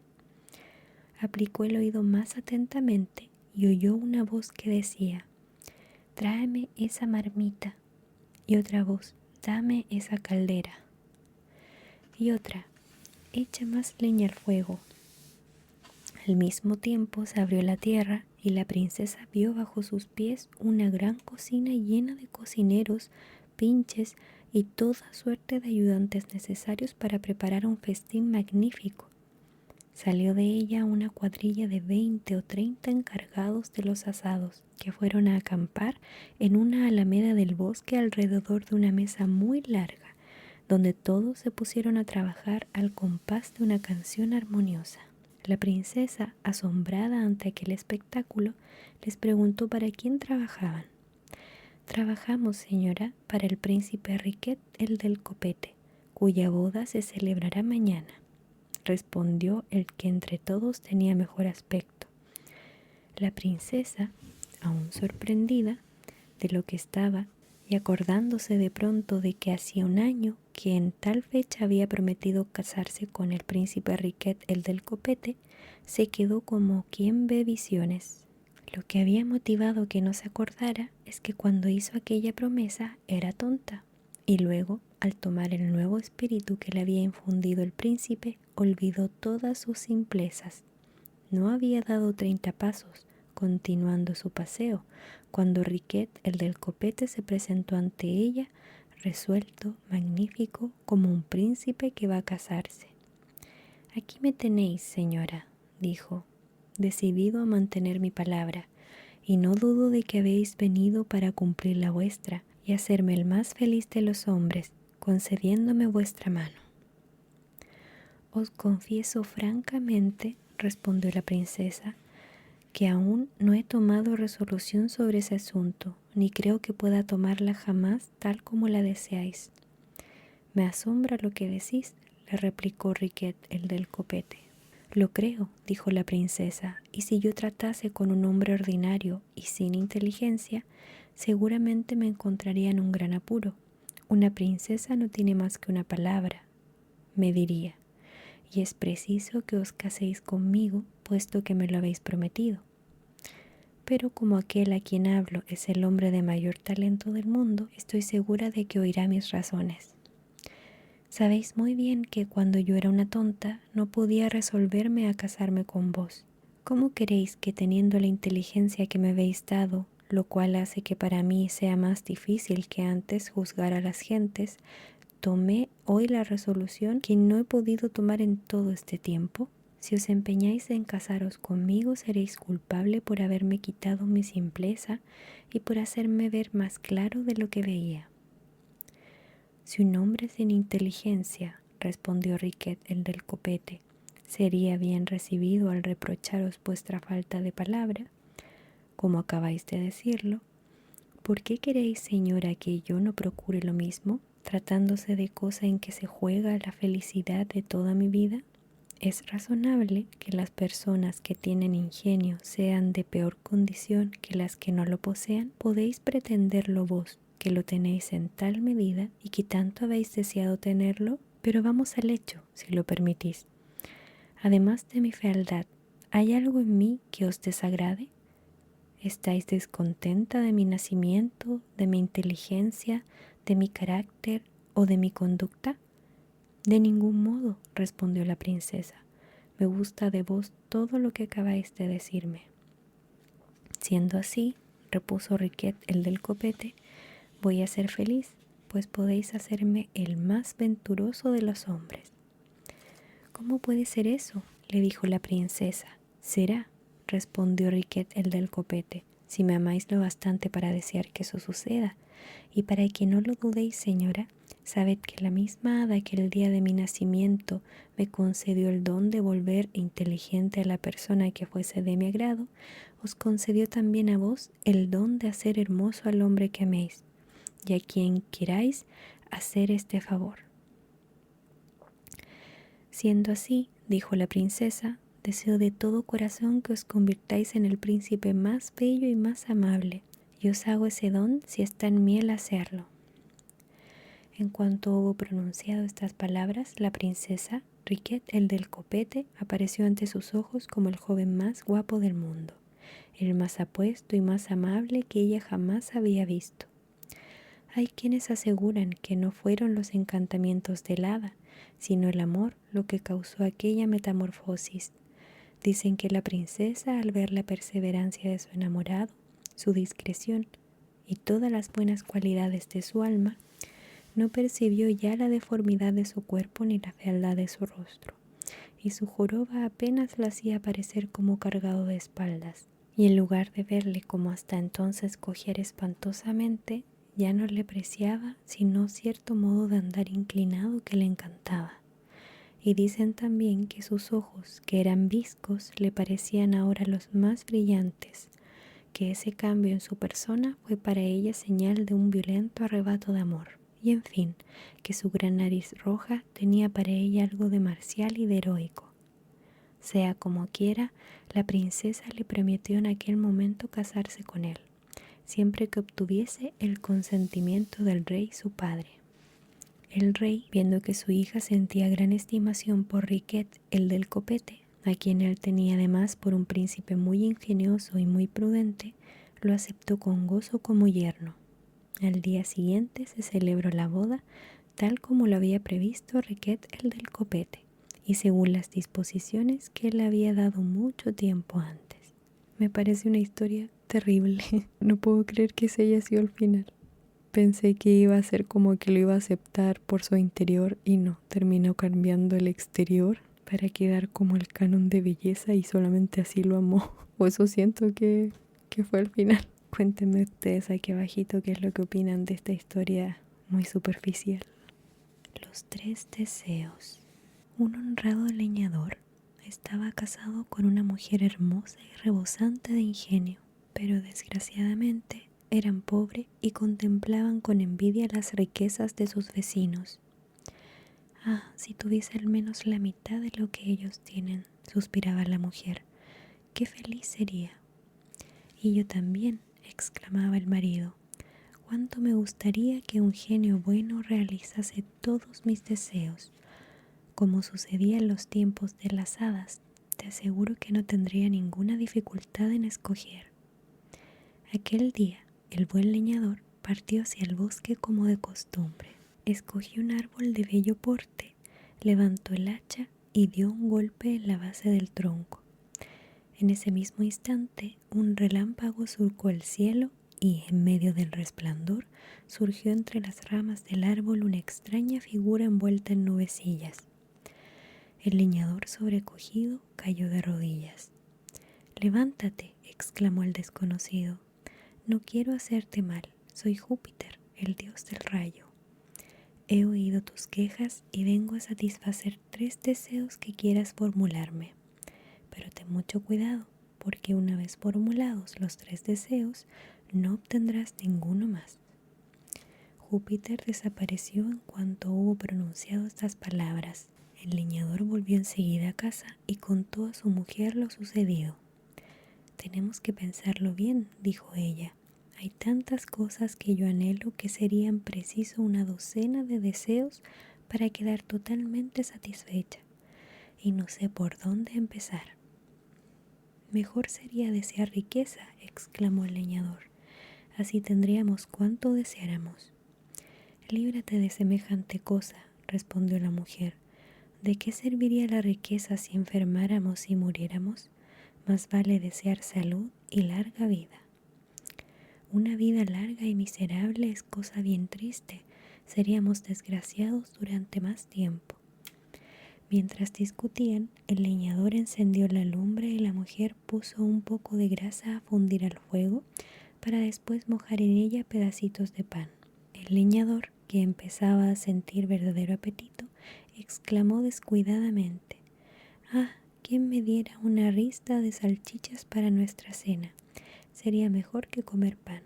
S1: Aplicó el oído más atentamente y oyó una voz que decía: «Tráeme esa marmita», y otra voz: «Dame esa caldera», y otra: «Echa más leña al fuego». Al mismo tiempo se abrió la tierra y la princesa vio bajo sus pies una gran cocina llena de cocineros, pinches y toda suerte de ayudantes necesarios para preparar un festín magnífico. Salió de ella una cuadrilla de 20 o 30 encargados de los asados, que fueron a acampar en una alameda del bosque alrededor de una mesa muy larga, donde todos se pusieron a trabajar al compás de una canción armoniosa. La princesa, asombrada ante aquel espectáculo, les preguntó para quién trabajaban. «Trabajamos, señora, para el príncipe Riquet, el del copete, cuya boda se celebrará mañana», respondió el que entre todos tenía mejor aspecto. La princesa, aún sorprendida de lo que estaba, y acordándose de pronto de que hacía un año que en tal fecha había prometido casarse con el príncipe Riquet el del copete, se quedó como quien ve visiones. Lo que había motivado que no se acordara es que cuando hizo aquella promesa era tonta, y luego, al tomar el nuevo espíritu que le había infundido el príncipe, olvidó todas sus simplezas. No había dado 30 pasos, continuando su paseo, cuando Riquet, el del copete, se presentó ante ella, resuelto, magnífico, como un príncipe que va a casarse. «Aquí me tenéis, señora», dijo, «decidido a mantener mi palabra, y no dudo de que habéis venido para cumplir la vuestra y hacerme el más feliz de los hombres, concediéndome vuestra mano». «Os confieso francamente», respondió la princesa, «que aún no he tomado resolución sobre ese asunto, ni creo que pueda tomarla jamás tal como la deseáis». «Me asombra lo que decís», le replicó Riquet el del copete. «Lo creo», dijo la princesa, «y si yo tratase con un hombre ordinario y sin inteligencia, seguramente me encontraría en un gran apuro. Una princesa no tiene más que una palabra, me diría, y es preciso que os caséis conmigo, puesto que me lo habéis prometido. Pero como aquel a quien hablo es el hombre de mayor talento del mundo, estoy segura de que oirá mis razones. Sabéis muy bien que cuando yo era una tonta no podía resolverme a casarme con vos. ¿Cómo queréis que teniendo la inteligencia que me habéis dado, lo cual hace que para mí sea más difícil que antes juzgar a las gentes, tomé hoy la resolución que no he podido tomar en todo este tiempo? Si os empeñáis en casaros conmigo, seréis culpable por haberme quitado mi simpleza y por hacerme ver más claro de lo que veía. Si un hombre sin inteligencia, respondió Riquet el del copete, sería bien recibido al reprocharos vuestra falta de palabra, como acabáis de decirlo, ¿por qué queréis, señora, que yo no procure lo mismo, tratándose de cosa en que se juega la felicidad de toda mi vida? ¿Es razonable que las personas que tienen ingenio sean de peor condición que las que no lo posean? ¿Podéis pretenderlo vos, que lo tenéis en tal medida y que tanto habéis deseado tenerlo? Pero vamos al hecho, si lo permitís. Además de mi fealdad, ¿hay algo en mí que os desagrade? ¿Estáis descontenta de mi nacimiento, de mi inteligencia, de mi carácter o de mi conducta? De ningún modo, respondió la princesa. Me gusta de vos todo lo que acabáis de decirme. Siendo así, repuso Riquet el del copete, voy a ser feliz, pues podéis hacerme el más venturoso de los hombres. ¿Cómo puede ser eso?, le dijo la princesa. Será, respondió Riquet el del copete, si me amáis lo bastante para desear que eso suceda. Y para que no lo dudéis, señora, sabed que la misma hada que el día de mi nacimiento me concedió el don de volver inteligente a la persona que fuese de mi agrado, os concedió también a vos el don de hacer hermoso al hombre que améis, y a quien queráis hacer este favor. Siendo así, dijo la princesa, deseo de todo corazón que os convirtáis en el príncipe más bello y más amable, y os hago ese don si está en mí el hacerlo. En cuanto hubo pronunciado estas palabras, la princesa, Riquet el del copete, apareció ante sus ojos como el joven más guapo del mundo, el más apuesto y más amable que ella jamás había visto. Hay quienes aseguran que no fueron los encantamientos del hada, sino el amor lo que causó aquella metamorfosis. Dicen que la princesa, al ver la perseverancia de su enamorado, su discreción y todas las buenas cualidades de su alma, no percibió ya la deformidad de su cuerpo ni la fealdad de su rostro, y su joroba apenas la hacía parecer como cargado de espaldas, y en lugar de verle como hasta entonces cojear espantosamente, ya no le preciaba sino cierto modo de andar inclinado que le encantaba. Y dicen también que sus ojos, que eran viscos, le parecían ahora los más brillantes, que ese cambio en su persona fue para ella señal de un violento arrebato de amor, y en fin, que su gran nariz roja tenía para ella algo de marcial y de heroico. Sea como quiera, la princesa le prometió en aquel momento casarse con él, siempre que obtuviese el consentimiento del rey su padre. El rey, viendo que su hija sentía gran estimación por Riquet el del copete, a quien él tenía además por un príncipe muy ingenioso y muy prudente, lo aceptó con gozo como yerno. Al día siguiente se celebró la boda, tal como lo había previsto Riquet el del copete, y según las disposiciones que él había dado mucho tiempo antes. Me parece una historia terrible. No puedo creer que ese haya sido el final. Pensé que iba a ser como que lo iba a aceptar por su interior y no, terminó cambiando el exterior para quedar como el canon de belleza y solamente así lo amó. O eso siento que fue el final. Cuéntenme ustedes aquí abajito qué es lo que opinan de esta historia muy superficial. Los 3 deseos. Un honrado leñador estaba casado con una mujer hermosa y rebosante de ingenio, pero desgraciadamente eran pobres y contemplaban con envidia las riquezas de sus vecinos. Ah, si tuviese al menos la mitad de lo que ellos tienen, suspiraba la mujer, qué feliz sería. Y yo también, exclamaba el marido, cuánto me gustaría que un genio bueno realizase todos mis deseos. Como sucedía en los tiempos de las hadas, te aseguro que no tendría ninguna dificultad en escoger. Aquel día, el buen leñador partió hacia el bosque como de costumbre. Escogió un árbol de bello porte, levantó el hacha y dio un golpe en la base del tronco. En ese mismo instante, un relámpago surcó el cielo y, en medio del resplandor, surgió entre las ramas del árbol una extraña figura envuelta en nubecillas. El leñador, sobrecogido, cayó de rodillas. «Levántate», exclamó el desconocido. «No quiero hacerte mal. Soy Júpiter, el dios del rayo. He oído tus quejas y vengo a satisfacer 3 deseos que quieras formularme. Pero ten mucho cuidado, porque una vez formulados los 3 deseos, no obtendrás ninguno más». Júpiter desapareció en cuanto hubo pronunciado estas palabras. El leñador volvió enseguida a casa y contó a su mujer lo sucedido. «Tenemos que pensarlo bien», dijo ella. «Hay tantas cosas que yo anhelo que serían preciso una docena de deseos para quedar totalmente satisfecha, y no sé por dónde empezar». «Mejor sería desear riqueza», exclamó el leñador. «Así tendríamos cuanto deseáramos». «Líbrate de semejante cosa», respondió la mujer. «¿De qué serviría la riqueza si enfermáramos y muriéramos? Más vale desear salud y larga vida». «Una vida larga y miserable es cosa bien triste. Seríamos desgraciados durante más tiempo». Mientras discutían, el leñador encendió la lumbre y la mujer puso un poco de grasa a fundir al fuego para después mojar en ella pedacitos de pan. El leñador, que empezaba a sentir verdadero apetito, exclamó descuidadamente: «Ah, ¿quién me diera una ristra de salchichas para nuestra cena? Sería mejor que comer pan».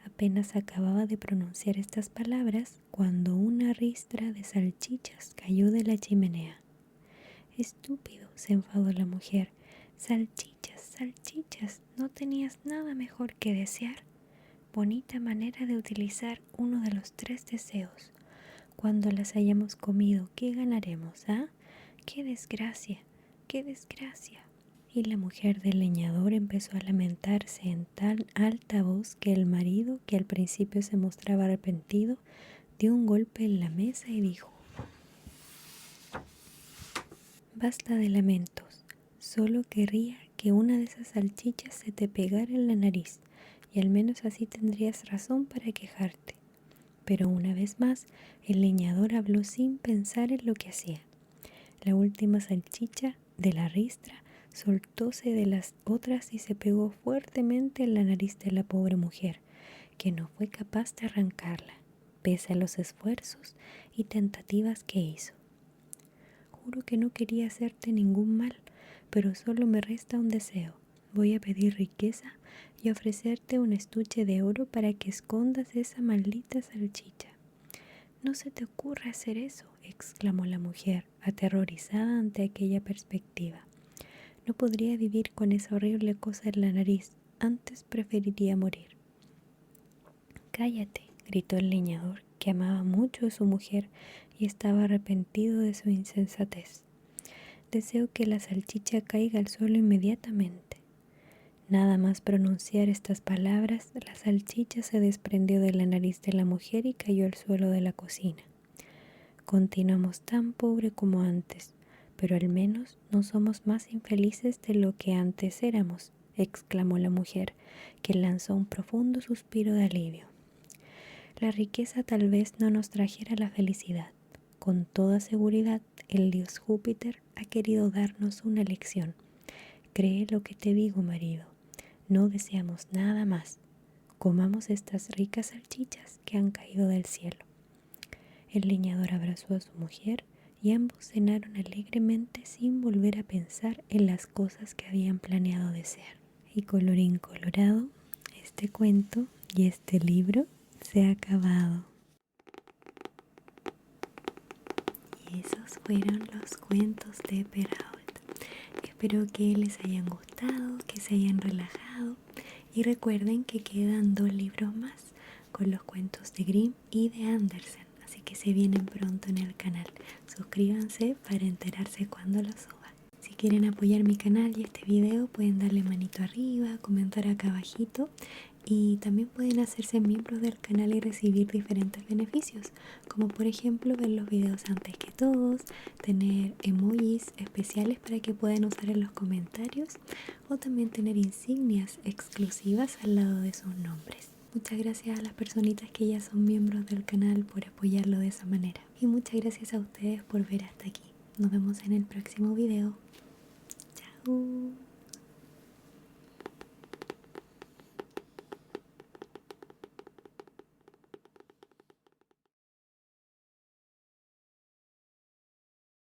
S1: Apenas acababa de pronunciar estas palabras cuando una ristra de salchichas cayó de la chimenea. «Estúpido», se enfadó la mujer. «Salchichas, salchichas, ¿no tenías nada mejor que desear? Bonita manera de utilizar uno de los 3 deseos. Cuando las hayamos comido, ¿qué ganaremos, ah? ¡Qué desgracia! ¡Qué desgracia!». Y la mujer del leñador empezó a lamentarse en tan alta voz que el marido, que al principio se mostraba arrepentido, dio un golpe en la mesa y dijo: «Basta de lamentos. Solo querría que una de esas salchichas se te pegara en la nariz, y al menos así tendrías razón para quejarte». Pero una vez más, el leñador habló sin pensar en lo que hacía. La última salchicha de la ristra soltóse de las otras y se pegó fuertemente en la nariz de la pobre mujer, que no fue capaz de arrancarla, pese a los esfuerzos y tentativas que hizo. «Juro que no quería hacerte ningún mal, pero solo me resta un deseo. Voy a pedir riqueza y ofrecerte un estuche de oro para que escondas esa maldita salchicha». «No se te ocurra hacer eso», exclamó la mujer, aterrorizada ante aquella perspectiva. «No podría vivir con esa horrible cosa en la nariz. Antes preferiría morir». «Cállate», gritó el leñador, que amaba mucho a su mujer y estaba arrepentido de su insensatez. «Deseo que la salchicha caiga al suelo inmediatamente». Nada más pronunciar estas palabras, la salchicha se desprendió de la nariz de la mujer y cayó al suelo de la cocina. «Continuamos tan pobre como antes, pero al menos no somos más infelices de lo que antes éramos», exclamó la mujer, que lanzó un profundo suspiro de alivio. «La riqueza tal vez no nos trajera la felicidad. Con toda seguridad, el dios Júpiter ha querido darnos una lección. Cree lo que te digo, marido. No deseamos nada más. Comamos estas ricas salchichas que han caído del cielo». El leñador abrazó a su mujer y ambos cenaron alegremente sin volver a pensar en las cosas que habían planeado desear. Y colorín colorado, este cuento y este libro se ha acabado. Y esos fueron los cuentos de Perrault. Espero que les hayan gustado, que se hayan relajado, y recuerden que quedan 2 libros más con los cuentos de Grimm y de Andersen, así que se vienen pronto en el canal. Suscríbanse para enterarse cuando los suba. Si quieren apoyar mi canal y este video, pueden darle manito arriba, comentar acá abajito Y también pueden hacerse miembros del canal y recibir diferentes beneficios, como por ejemplo ver los videos antes que todos, tener emojis especiales para que puedan usar en los comentarios o también tener insignias exclusivas al lado de sus nombres. Muchas gracias a las personitas que ya son miembros del canal por apoyarlo de esa manera. Y muchas gracias a ustedes por ver hasta aquí. Nos vemos en el próximo video. Chao.